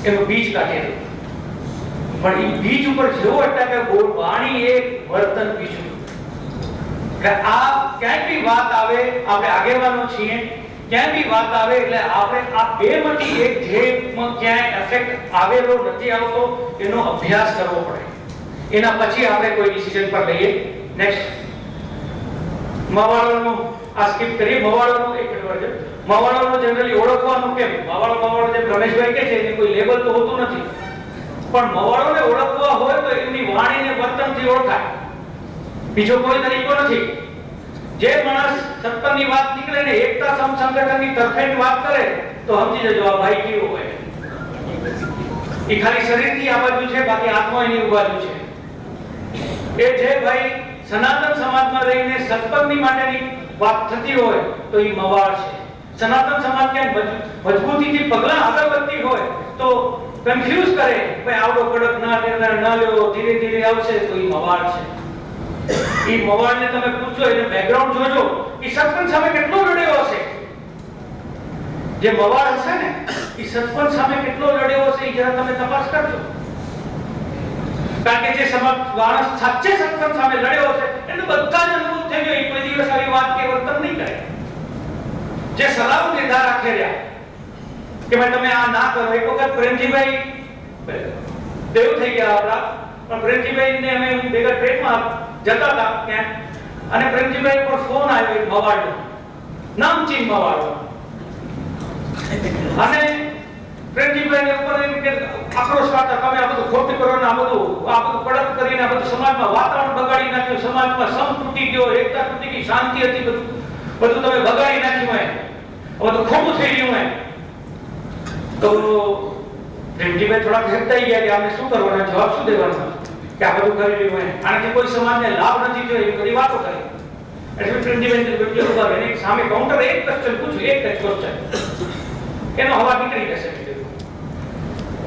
એનું બીજ કાઢેલું. પણ એ બીજ ઉપર જેવો એટેક આવ્યો, વાણી એક, વર્તન બીજું. આ ક્યાંય બી વાત આવે, આપણે આગેવાનો છીએ, ક્યાંય બી વાત આવે એટલે આપણે આ બેમાંથી એક ધ્યેયમાં ક્યાંય એફેક્ટ આવેલો નથી આવતો એનો અભ્યાસ કરવો પડે. એના પછી આપણે કોઈ ડિસિઝન પર લઈએ. નેક્સ્ટ, મવાળોનો આ સ્કીપ કરીએ. મવાળોનો એક મિનિટ, મવાળોનો જનરલી ઓળખવાનું કેમ? મવાળો જેમ રમેશભાઈ કહે છે એને કોઈ લેબલ તો હોતું નથી, પણ મવાળોને ઓળખવા હોય તો એમની વાણીને વર્તનથી ઓળખાય. બીજો કોઈ તરીકો નથી. જે માણસ સરપંચની વાત નીકળે ને એકતા સંગઠનની તરફેણ વાત કરે તો સમજી જજો આ ભાઈ કેવો હોય. એ ખાલી શરીરથી આ બાજુ છે, બાકી આત્મા એની બાજુ છે. એ જે ભાઈ સનાતન સમાજમાં રહીને સરપંચની માટેની વાત થતી હોય તો એ મવાળ છે. સનાતન સમાજ ક્યાંક મજબૂતીથી પગલા આગળ વધતી હોય તો કન્ફ્યુઝ કરે, ભાઈ આવડો કડક નિર્ણય ના લેવો, ધીરે ધીરે આવશે, તો એ મવાળ છે. એ મવાળને તમે પૂછો, એને બેકગ્રાઉન્ડ જોજો, એ સરપંચ સામે કેટલો લડ્યો હશે. જે મવાળ હશે ને એ સરપંચ સામે કેટલો લડ્યો હશે એ જરા તમે તપાસ કરજો. કારણ કે જે માણસ સાચે સરપંચ સામે લડ્યો હશે એને બધા જ અનુભવ થઈ ગયો. એ કોઈ દિવસ આવી વાત કે વર્તન નહીં કરે. જે સલાહ નિર્ધાર રાખે રહ્યા કે ભાઈ તમે આ ના કરો. એક વખત પ્રેમજીભાઈ દેવ થઈ ગયા આપણા, પણ પ્રેમજીભાઈ ને અમે ભેગા ટ્રેનમાં જતા હતા ક્યાંક, અને પ્રેમજીભાઈ પર ફોન આવ્યો મવાડનો, નામચીન મવાડનો, અને પ્રેમજીભાઈ ઉપર એમ કે આક્રોશ કરતા, તમે આ બધું ખોટું કરો ને આ બધું કડક કરીને આ બધું સમાજમાં વાતાવરણ બગાડી નાખ્યું, સમાજમાં સમ તૂટી ગયો, એકતા તૂટી ગઈ, શાંતિ હતી, બધું તમે બગાડી નાખ્યું હે, બધું ખોટું થઈ ગયું હે. તો પ્રેમજીભાઈ થોડા હેતાઈ ગયા કે આપણે શું કરવાનો, જવાબ શું દેવાનો કે આ બધું કરી રહ્યું હે, આનાથી કોઈ સમાજને લાભ નથી થયો, એ બધી વાતો કરી. એટલે પ્રેમજીભાઈ વ્યક્તિ ઉભા રહીને સામે કાઉન્ટર એક ક્વેશ્ચન પૂછ્યું, એક જ ક્વેશ્ચન, એનો હવા નીકળી જશે.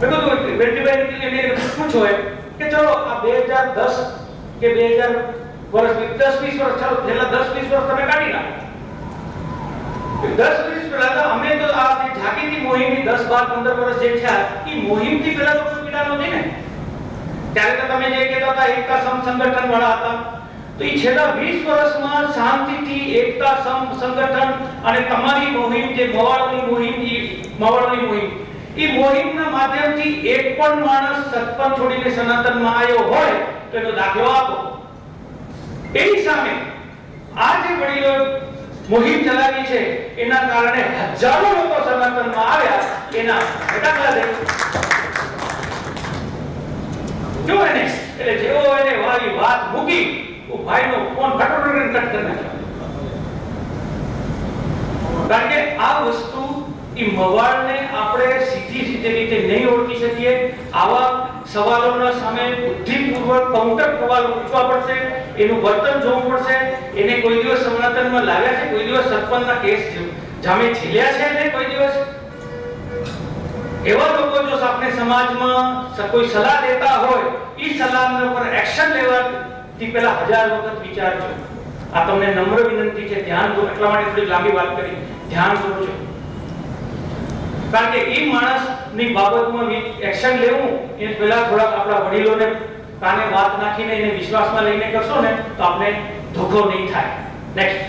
મેં કીધું પ્રેમજીભાઈને પૂછો એમ કે ચલો આ 2010 કે 2000 વર્ષ 10-20 વર્ષ, ચાલો છેલ્લા 10-20 વર્ષ તમે કાઢી નાખો. 10-20 પહેલા તો અમે તો આ જે જાગીતી મોહિમની 10-12-15 વર્ષ જે છે, એ મોહિમથી પહેલા તો કોઈ પીડા નહોતી ને. ત્યારે તો તમે જે કહેતા હતા એકતા સંગઠન વાળા હતા, તો એ છેલ્લા 20 વર્ષમાં શાંતિથી એકતા સંગઠન અને તમારી મોહિમ જે મવાળોની મોહિમ, એ મોહિમના માધ્યમથી એક પણ માણસ સત્પન છોડીને સનાતનમાં આવ્યો હોય તો એનો દાખલો આપો. એની સામે આ જે વડીલો મોહિમ ચલાવી છે એના કારણે હજારો લોકો સનાતનમાં આવ્યા, એના દાખલા દે જો એને, એટલે જેવો એને વાળી વાત મૂકી, તો ભાઈનો ફોન કટ કરી નાખ્યો. કારણ કે આ વસ્તુ એ મવાળને આપણે સીધી રીતે નહીં ઓળખી શકીએ. આવા સવાલોના સામે બુદ્ધિપૂર્વક કાઉન્ટર સવાલો પૂછવા પડશે, એનું વર્તન જોવું પડશે. એને કોઈ દિવસ સનાતનમાં લાવ્યા છે, કોઈ દિવસ સત્પનના કેસ જામે ઝીલ્યા છે ને, કોઈ દિવસ એવા લોકો જો આપણે સમાજમાં કોઈ સલાહ દેતા હોય, એ સલાહના ઉપર એક્શન લેવાથી પહેલા 1000 વખત વિચારજો. આ તમને નમ્ર વિનંતી છે, ધ્યાન દો. એટલા માટે થોડી લાંબી વાત કરી, ધ્યાન દોજો. કારણ કે એ માણસની બાબતમાં એક્શન લેવું એ પહેલા થોડા આપણા વડીલોને કાને વાત નાખીને એને વિશ્વાસમાં લઈને કરશો ને તો આપણે ધોખો નહીં થાય. નેક્સ્ટ,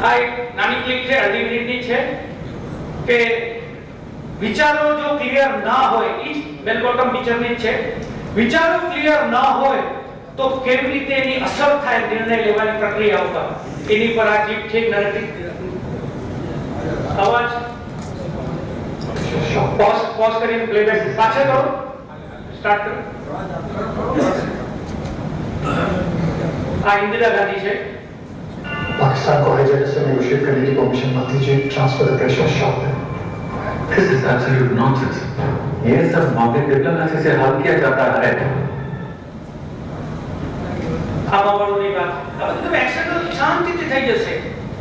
આ એક નાની ક્લિપ છે, અડધી મિનિટની છે, કે વિચારો જો ક્લિયર ના હોય, એ બેલ બોટમ પિક્ચરની છે, વિચારો ક્લિયર ના હોય તો કેવી રીતે એની અસર થાય નિર્ણય લેવાની પ્રક્રિયા ઉપર, એની પર આ ક્લિપ છે. નરેટિવ અવાજ પોઝ કરીને પ્લેબેક પાછળ કરો, સ્ટાર્ટ કરો. આ इंदिरा गांधी છે. पाकिस्तान को हाईजैकर से नेगोशिएट करने की परमिशन मत दीजिए, ट्रांसफर द प्रेशर शॉप है. This is absolute nonsense. ये सब मौके डिप्लोमेसी से हल किया जाता है. આમાં વાળોની વાત હવે તમે એક્શન શાંતિથી થઈ જશે,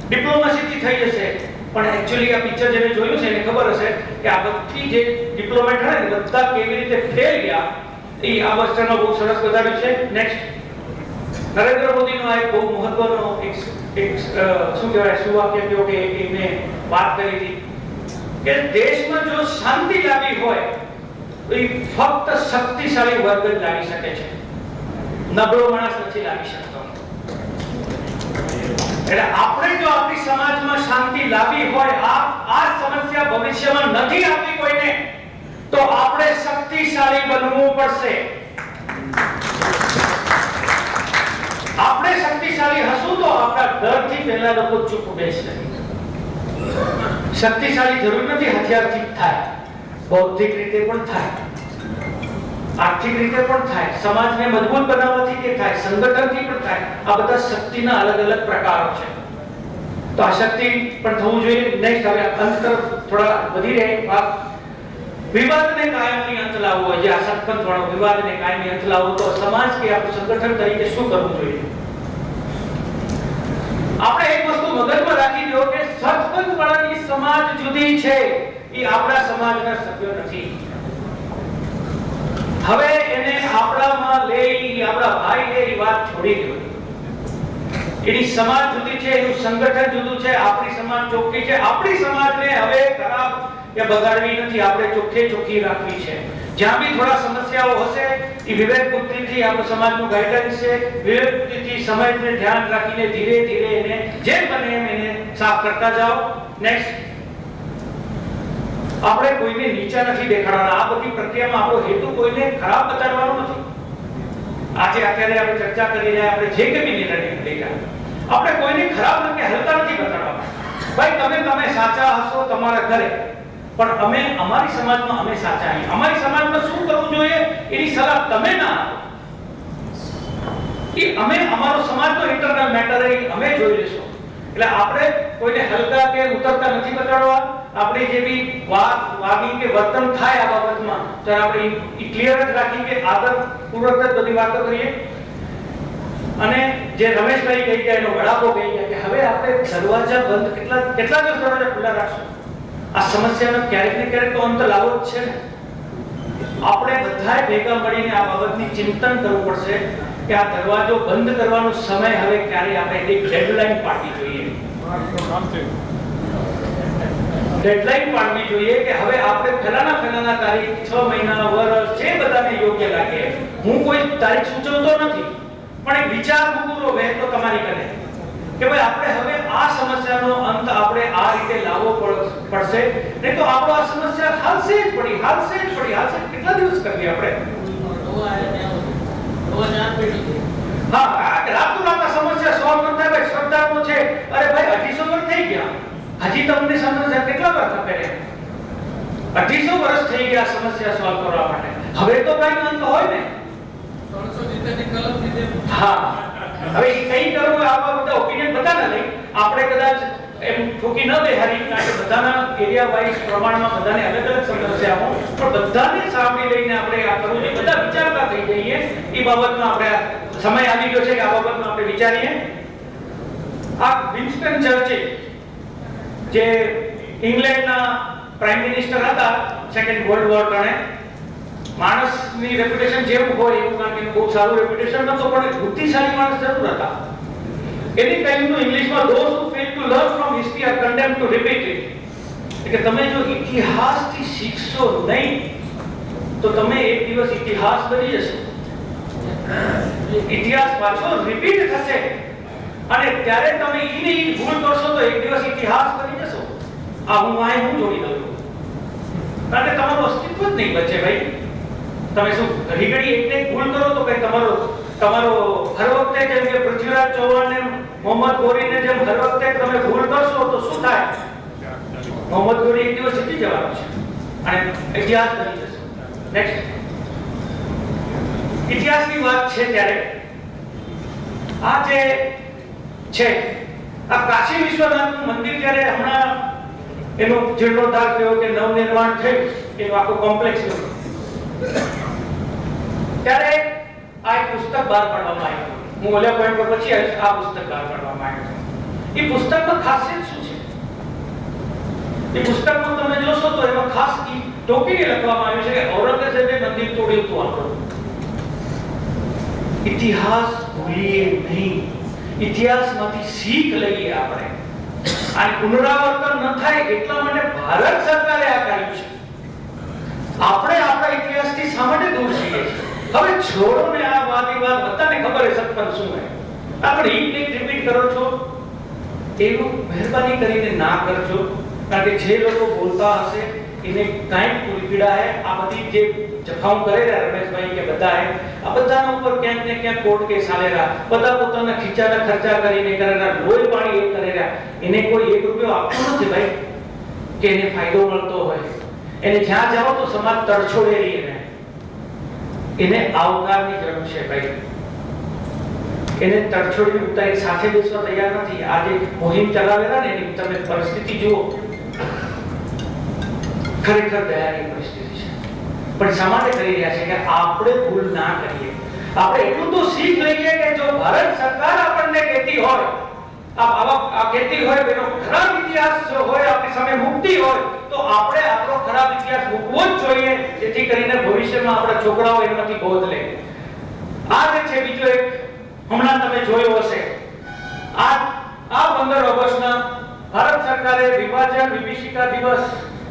ડિપ્લોમસીથી થઈ જશે. પણ એક્ચ્યુઅલી આ પિક્ચર જેને જોયું છે એને ખબર હશે કે આ બધી જે ડિપ્લોમેટ હતા ને બધા કેવી રીતે ફેલ ગયા. એ આ વસ્તુનો બહુ સરસ બતાવ્યું છે. નેક્સ્ટ, નરેન્દ્ર મોદીનો આ એક બહુ મહત્વનો એક શું કહેવાય સુવાક્ય કહ્યો કે એમને વાત કરી હતી કે દેશમાં જો શાંતિ લાવી હોય તો એ ફક્ત શક્તિશાળી વર્ગ જ લાવી શકે છે, નબળો માણસ નથી લાવી શકતો. એટલે આપણે જો આપણી સમાજમાં શાંતિ લાવી હોય, આ સમસ્યા ભવિષ્યમાં નથી આવતી કોઈને, તો આપણે શક્તિશાળી બનવું પડશે. આપણે શક્તિશાળી હશું તો આપણા ડરથી પહેલા લોકો ચૂપ બેસશે. શક્તિશાળી જરૂર નથી હથિયારથી થાય, બૌદ્ધિક રીતે પણ થાય, આર્થિક રીતે પણ થાય, સમાજને મજબૂત બનાવવાથી કે થાય, સંગઠનથી પણ થાય. આ બધા શક્તિના અલગ અલગ પ્રકારો છે. તો આ શક્તિ પણ થવું જોઈએ. નેક્સ્ટ, હવે અંત તરફ થોડા વધી રહે વાત. વિવાદને કાયમી અંત લાવવો હોય, જે આ સત્પંથ વાળો વિવાદને કાયમી અંત લાવવો, તો સમાજ કે આપણું સંગઠન તરીકે શું કરવું જોઈએ? આપણે એક વસ્તુ મગજમાં રાખી દો કે સત્પંથ વાળાની સમાજ જુદી છે, એ આપણા સમાજના સભ્યો નથી. હવે એને આપણામાં લઈ, આપણા ભાઈ લે, એ વાત છોડી દો. એની સમાજ જુદી છે, એનું સંગઠન જુદું છે, આપણી સમાજ ચોખ્ખી છે. આપણી સમાજને હવે ખરાબ કે બગાડવી નથી, આપણે ચોખ્ખી રાખવી છે. જ્યાં બી થોડા સમસ્યાઓ હશે એ વિવેક બુદ્ધિથી આપણું સમાજનું ગાઈડન્સ છે, વિવેક બુદ્ધિથી સમાજને ધ્યાન રાખીને ધીરે ધીરે એને જેમ બને એમ એને સાફ કરતા જાઓ. નેક્સ્ટ, આપણે કોઈને નીચા નથી દેખાડવાના. આ બધી પ્રક્રિયામાં આપણો હેતુ કોઈને ખરાબ બતાડવાનો નથી. આજે અત્યારે આપણે ચર્ચા કરી રહ્યા, આપણે જે કે બી નિર્ણય લઈ આપણે કોઈને ખરાબ કે હલકા નથી બતાડવાના. ભાઈ તમે સાચા હશો તમારા ઘરે, પણ અમે અમારી સમાજમાં અમે સાચા છીએ. અમારી સમાજમાં શું કરવું જોઈએ એની સલાહ તમે ના આપો. એ અમે અમારો સમાજનો ઇન્ટરનલ મેટર અમે જોઈ લેશું. એટલે આપણે કોઈને હલકા કે ઉતરતા નથી બતાડવા. આપણે જે બી વાગી કે વર્તન થાય આ બાબતમાં તો આપણે એ ક્લિયર જ રાખી કે આદરપૂર્વક જ બધી વાતો કરીએ. અને જે રમેશભાઈ કહી ગયા એનો વડાપો કહી ગયા કે હવે આપણે દરવાજા બંધ કેટલા દિવસ દરવાજા ખુલ્લા રાખશું? આ સમસ્યાનો ક્યારેક ને ક્યારેક તો અંત લાવવો જ છે ને. આપણે બધાએ ભેગા મળીને આ બાબતની ચિંતન કરવું પડશે કે આ દરવાજો બંધ કરવાનો સમય હવે ક્યારે આપણે એક ડેડલાઈન પાડવી જોઈએ. ડેડલાઈન પાડવી જોઈએ કે હવે આપણે ફલાણા તારીખ 6 મહિના વર્ષ જે બધાને યોગ્ય લાગે. હું કોઈ તારીખ સૂચવતો નથી, પણ એક વિચાર મૂકવો રહે તો તમારી કરે કે ભાઈ આપણે હવે આ સમસ્યાનો અંત આપણે આ રીતે લાવવો પડશે. નહીં તો આપણો આ સમસ્યા હાલશે જ પડી. કેટલા દિવસ કરીએ આપણે? હા, રાતોરાત સમસ્યા સોલ્વ ન થાય. ભાઈ શ્રદ્ધાળુઓ છે, અરે ભાઈ 250 વર્ષ થઈ ગયા, હજી તમને સમસ્યા કેટલા વાર થપે રે? 250 વર્ષ થઈ ગયા સમસ્યા સોલ્વ કરવા માટે. હવે તો કઈ અંત હોય ને. 370 ની કલમ લીધે. હા, હવે કઈ કરવું આવા બધા ઓપિનિયન બધાના નહીં. આપણે કદાચ એમ ઠોકી ન બેહારી કારણ કે બધાના એરિયા વાઇઝ પ્રમાણમાં બધાને અલગ સમસ્યાઓ, પણ બધાને સામે લઈને આપણે આ કરવું જોઈએ. બધા વિચારતા થઈ જઈએ. એ બાબતમાં આપણે સમય આવી ગયો છે કે આ બાબતમાં આપણે વિચારીએ. આ વિન્સ્ટન ચર્ચિલ જે ઇંગ્લેન્ડના પ્રાઇમ મિનિસ્ટર હતા સેકન્ડ વર્લ્ડ વોર કારણે, માણસની રેપ્યુટેશન જેવું હોય એવું, કારણ કે બહુ સારું રેપ્યુટેશન નતો પણ બુદ્ધિશાળી માણસ જરૂર હતા. એની કહ્યું તો ઇંગ્લિશમાં those who fail to learn from history are condemned to repeat it. કે તમે જો ઇતિહાસથી શીખશો નહીં તો તમે એક દિવસ ઇતિહાસ બની જશો. ઇતિહાસ પાછો રિપીટ થશે અને ત્યારે તમે ઈ ભૂલ કરશો તો એક દિવસ ઇતિહાસ બની જશો. આ હું જોડી દઉં કારણ કે તમારું અસ્તિત્વ જ નહીં બચે ભાઈ. તમે શું ઘડી એકને ભૂલ કરો તો કઈ તમારો હર વખતે જેમ કે પૃથ્વીરાજ ચૌહાણ ને મોહમ્મદ ગોરીને જેમ હર વખતે તમે ભૂલ કરશો તો શું થાય? મોહમ્મદ ગોરી એક દિવસ જીતી જવાનો છે અને ઇતિહાસ બની જશે. નેક્સ્ટ ઇતિહાસની વાત છે ત્યારે આ જે છે આ કાશી વિશ્વનાથનું મંદિર જ્યારે હમણાં એનો જીર્ણોદ્ધાર થયો કે નવનિર્માણ થયું, એનું આખું કોમ્પ્લેક્સ થયું, ત્યારે આ એક પુસ્તક બહાર પાડવામાં આવ્યું. હું ઓલા પોઈન્ટ પર પછી આવીશ. આ પુસ્તક બહાર પાડવામાં આવ્યું. એ પુસ્તકમાં ખાસિયત શું છે? એ પુસ્તકમાં તમે જોશો તો એમાં ખાસ ટોપીને લખવામાં આવ્યું છે કે ઔરંગઝેબે મંદિર તોડ્યું હતું આપણું. ઇતિહાસ ભૂલીએ નહીં, ઇતિહાસમાંથી શીખ લઈએ આપણે. આ પુનરાવર્તન ન થાય એટલા માટે ભારત સરકારે આ કર્યું છે. આપણે આપણા ઇતિહાસથી શા માટે દૂર છીએ? હવે છોડો ને આ વાદવિવાદ, બધાને ખબર છે સત્પન શું છે. આપણે રિપીટ કરો છો એવું મહેરબાની કરીને ના કરજો, કારણ કે જે લોકો બોલતા હશે એને કાંઈક પૂરી પીડા હે. આ બધી જે જફાઉં કરે રહ્યા રમેશભાઈ કે બધા હે, આ બધાના ઉપર ક્યાંક ને ક્યાંક કોર્ટ કેસ ચાલે રહ્યા. બધા પોતાના ખીચાના ખર્ચા કરીને કરે રહ્યા, લોહી પાણી એ કરે રહ્યા. એને કોઈ 1 રૂપિયો આપતો નથી ભાઈ કે એને ફાયદો મળતો હોય. એને જ્યાં જાઓ તો સમાજ તરછોડે રહી એને આવકારની જરૂર છે ભાઈ. એને તરછોડી ઉતારી સાથે બેસવા તૈયાર નથી. આજે મોહિમ ચલાવેલા ને એની તમે પરિસ્થિતિ જુઓ, ખરેખર દયાની પરિસ્થિતિ છે. પણ શા માટે કરી રહ્યા છે કે આપણે ભૂલ ના કરીએ. આપણે એટલું તો શીખ લઈએ કે જો ભારત સરકાર આપણને કહેતી હોય આ કહેતી હોય એનો ખરાબ ઇતિહાસ જો હોય આપણી સામે મુક્તિ હોય તો આપણે આપણો ખરાબ ઇતિહાસ મૂકવો જ જોઈએ, જેથી કરીને ભવિષ્યમાં આપણા છોકરાઓ એમાંથી બોધ લે. આ જે છે બીજો એક હમણાં તમે જોયો હશે, આ 15 ઓગસ્ટના ભારત સરકારે વિભાજન વિભીષિકા દિવસ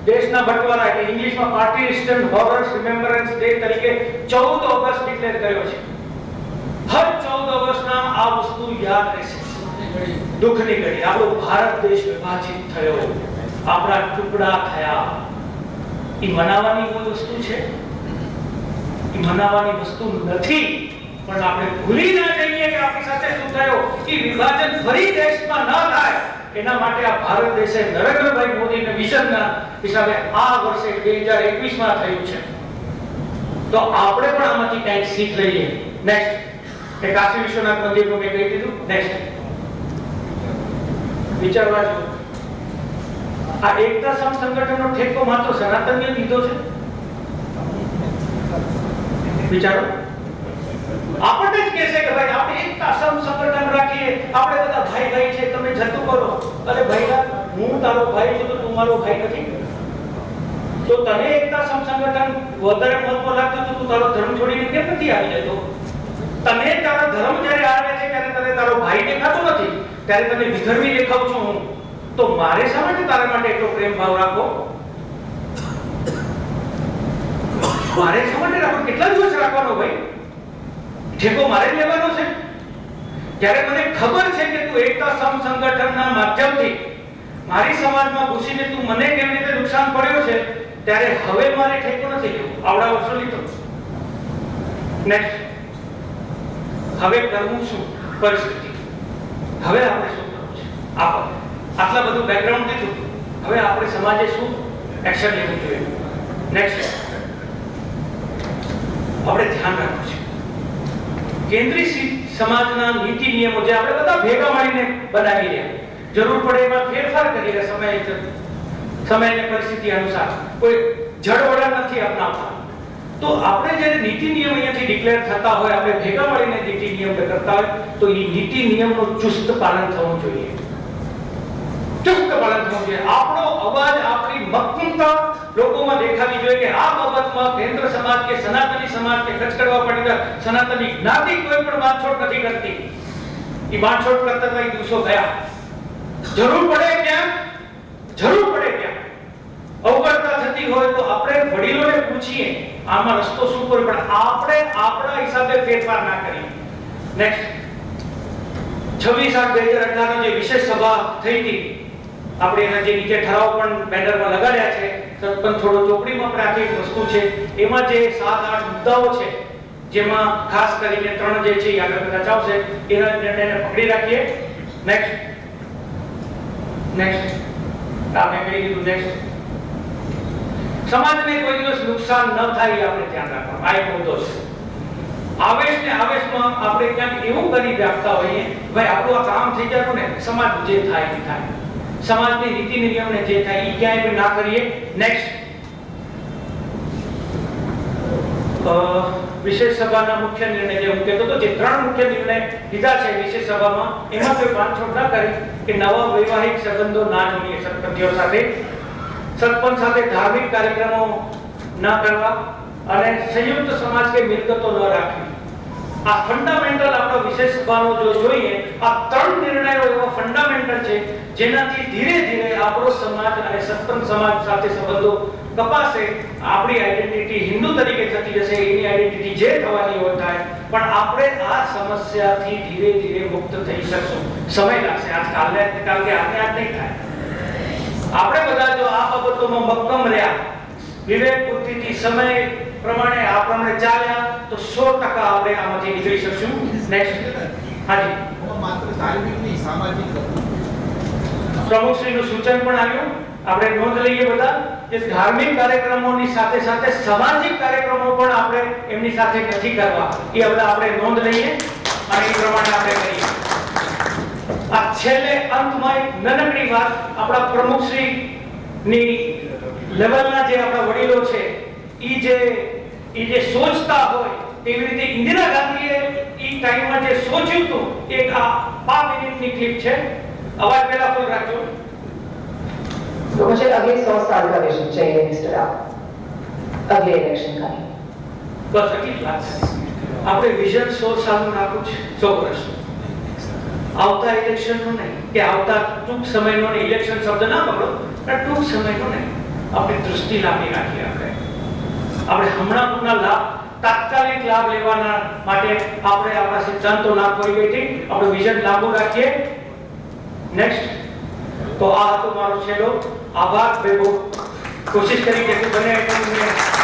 દેશના બટવારા એટલે ઇંગ્લિશમાં પાર્ટીશન હોરર્સ રિમેમ્બરન્સ ડે તરીકે 14 ઓગસ્ટ ડિક્લેર કર્યો છે. હર 14 ઓગસ્ટના આ વસ્તુ યાદ રહેશે. દુઃખની ઘડી આપણો ભારત દેશ વિભાજિત થયો, આપણા ટુકડા થયા. એ મનાવવાની કોઈ વસ્તુ છે? એ મનાવવાની વસ્તુ નથી. પણ આપણે ભૂલી ના જઈએ કે આપણી સાથે શું થયો. એ વિભાજન ફરી દેશમાં ન થાય એના માટે આ ભારત દેશે નરેન્દ્રભાઈ મોદીના વિઝનના હિસાબે આ વર્ષે 2021 માં થયું છે. તો આપણે પણ આમાંથી કંઈક શીખ લઈએ. નેક્સ્ટ, કે કાશી વિશ્વનાથ મંદિરનું મેં કહી દીધું. નેક્સ્ટ, વિચારવા જો આ એકતા સમ સંગઠનનો ઠેકો માત્ર સનાતનીએ લીધો છે. વિચારો, આપણને જ કહેશે કે ભાઈ આપણે એકતા સમ સંગઠન રાખીએ, આપણે બધા ભાઈ ભાઈ છે, તમે જતું કરો. અરે ભાઈલા, હું તારો ભાઈ છું તો તું મારો ભાઈ નથી. તો તને એકતા સમ સંગઠન વધારે મહત્વ લાગતું તો તું તારો ધર્મ છોડીને કેમ નથી આવી જતો? તને તારો ધર્મ જ્યારે આવે છે ત્યારે તને તારો ભાઈ દેખાતો નથી, ત્યારે તને વિધર્મી દેખાઉં છું હું. તો મારે શા માટે તારા માટે એટલો પ્રેમ ભાવ રાખવો? મારે શા માટે રાખવો? કેટલા દિવસ રાખવાનો ભાઈ? ઠેકો મારે જ લેવાનો છે? જ્યારે મને ખબર છે કે તું એકતા સમ સંગઠનના માધ્યમથી મારી સમાજમાં ઘૂસીને તું મને કેવી રીતે નુકસાન પડ્યો છે, ત્યારે હવે મારે ઠેકો નથી લેવો. આવડા વર્ષો લીધો. નેક્સ્ટ, હવે કરવું શું? પરિસ્થિતિ. હવે આપણે શું કરવું છે? આટલા બધું બેકગ્રાઉન્ડ દીધું. હવે આપણે સમાજે શું એક્શન લેવું જોઈએ? નેક્સ્ટ, આપણે ધ્યાન રાખવું છે કેન્દ્રીય સમાજના નીતિ નિયમો જે આપણે બધા ભેગા મળીને બનાવી રહ્યા, જરૂર પડે એમાં ફેરફાર કરી રહ્યા સમય અને પરિસ્થિતિ અનુસાર. કોઈ જડવડા નથી અપનાવતા. તો આપણે જ્યારે નીતિ નિયમ અહીંયાથી ડિક્લેર થતા હોય, આપણે ભેગા મળીને નીતિ નિયમ કરતા હોય, તો એ નીતિ નિયમનું ચુસ્ત પાલન થવું જોઈએ. ચુસ્ત પાલન થવું જોઈએ. આપણો અવાજ, આપણી મક્કમતા લોકોમાં દેખાવી જોઈએ કે આ બાબતમાં કેન્દ્ર સમાજ કે સનાતની સમાજ કે કચકડવા પડીને સનાતની જ્ઞાતિ કોઈ પણ બાંધછોડ નથી કરતી. એ બાંધછોડ કરતા કઈ દિવસો ગયા. જરૂર પડે ક્યાં અવગણતા થતી હોય તો આપણે વડીલોને પૂછીએ આમાં રસ્તો શું કરે, પણ આપણે આપણા હિસાબે ફેરફાર ના કરીએ. નેક્સ્ટ, 26/8/2018 જે વિશેષ સભા થઈ હતી, આપણે એના જે નીચે ઠરાવ પણ બેનરમાં લગાડ્યા છે, સરપંચ થોડો ચોપડીમાં આપણે આખી વસ્તુ છે, એમાં જે 7-8 મુદ્દાઓ છે, જેમાં ખાસ કરીને 3 જે છે એ આગળ કદાચ આવશે, એના નિર્ણયને પકડી રાખીએ. નેક્સ્ટ, આપણે કહી દીધું. નેક્સ્ટ, સમાજને કોઈ દિવસ નુકસાન ન થાય આપણે ધ્યાન રાખવાનું. આ એક મુદ્દો છે. આવેશમાં આપણે ક્યાંક એવું કરી રાખતા હોઈએ ભાઈ આપણું આ કામ થઈ જતું ને, સમાજ જે થાય એ થાય, સમાજની નીતિ નિયમને જે થાય એ ક્યાંય ના કરીએ. નેક્સ્ટ, વિશેષ સભાના મુખ્ય નિર્ણય જે હું કહેતો હતો, જે 3 મુખ્ય નિર્ણય લીધા છે વિશેષ સભામાં, એમાં કોઈ બાંધછોડ ના કરી કે નવા વૈવાહિક સંબંધો ના જોડીએ સરપંચીઓ સાથે, સરપંચ સાથે ધાર્મિક કાર્યક્રમો ના કરવા અને સંયુક્ત સમાજ કે મિલકતો ન રાખવી. આ ફંડામેન્ટલ આપણો વિશેષ સભાનો જો જોઈએ, આ 3 નિર્ણયો એવા ફંડામેન્ટલ છે જેનાથી ધીરે ધીરે આપણો સમાજ અને સરપંચ સમાજ સાથે સંબંધો કપાશે. આપણી આઈડેન્ટિટી હિન્દુ તરીકે થતી જશે, એની આઈડેન્ટિટી જે થવાની હોય થાય, પણ આપણે આ સમસ્યાથી ધીરે ધીરે મુક્ત થઈ શકશું. સમય લાગશે, આજકાલ કે આજ નહીં થાય. આપણે બધા જો આ બાબતોમાં મક્કમ રહ્યા, વિવેક બુદ્ધિથી સમય પ્રમાણે આ પ્રમાણે ચાલ્યા, તો 100% આપણે આમાંથી નીકળી શકશું. નેક્સ્ટ, હાજી, માત્ર ધાર્મિક નહીં, સામાજિક પ્રમુખશ્રીનું સૂચન પણ આવ્યું. આપણે નોંધ લઈએ બધા કે ધાર્મિક કાર્યક્રમોની સાથે સાથે સામાજિક કાર્યક્રમો પણ આપણે એમની સાથે નથી કરવા. એ બધા આપણે નોંધ લઈએ અને એ પ્રમાણે આપણે કરીએ. આ છેલ્લે અંતમાં એક નાનકડી વાત, આપણા પ્રમુખશ્રી ની લેવલના જે આપણા વડીલો છે, ઈ જે સોચતા હોય તેવી રીતે ઇન્દિરા ગાંધીએ ઈ ટાઈમમાં જે સોચ્યું હતું, એક આ 5 મિનિટની ક્લિપ છે. અવાજ પહેલા ફૂલ રાખજો. तो मुझे अगले 100 साल का विजन चाहिए मिस्टर आप, अगले इलेक्शन का नहीं. બસ એટલી જ વાત છે. આપણે વિઝન 100 સાલનું રાખવું છે, 100 વર્ષનું. આવતા ઇલેક્શનનું નહીં, કે આવતા ટૂંક સમયનો નહીં. ઇલેક્શન શબ્દ ના પકડો, પણ ટૂંક સમયનો નહીં. આપણી દૃષ્ટિ લાંબી રાખીએ. આપણે હમણાં લાભ, તાત્કાલિક લાભ લેવાના માટે આપણે આપણા સિદ્ધાંતો ના કોઈ બેઠી આપણું વિઝન લાંબુ રાખીએ. નેક્સ્ટ, તો આ હતો મારો છેલ્લો આભાર. કોશિશ કરી જેટલું બને એટલું મેં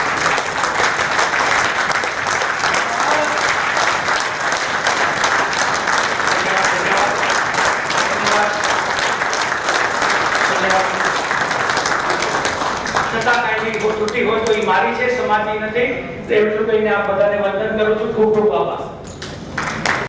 છૂટી હોય તો એ મારી છે, સમાજની નથી. એટલું કહીને આપ બધાને વંદન કરું છું. ખૂબ ખૂબ આભાર.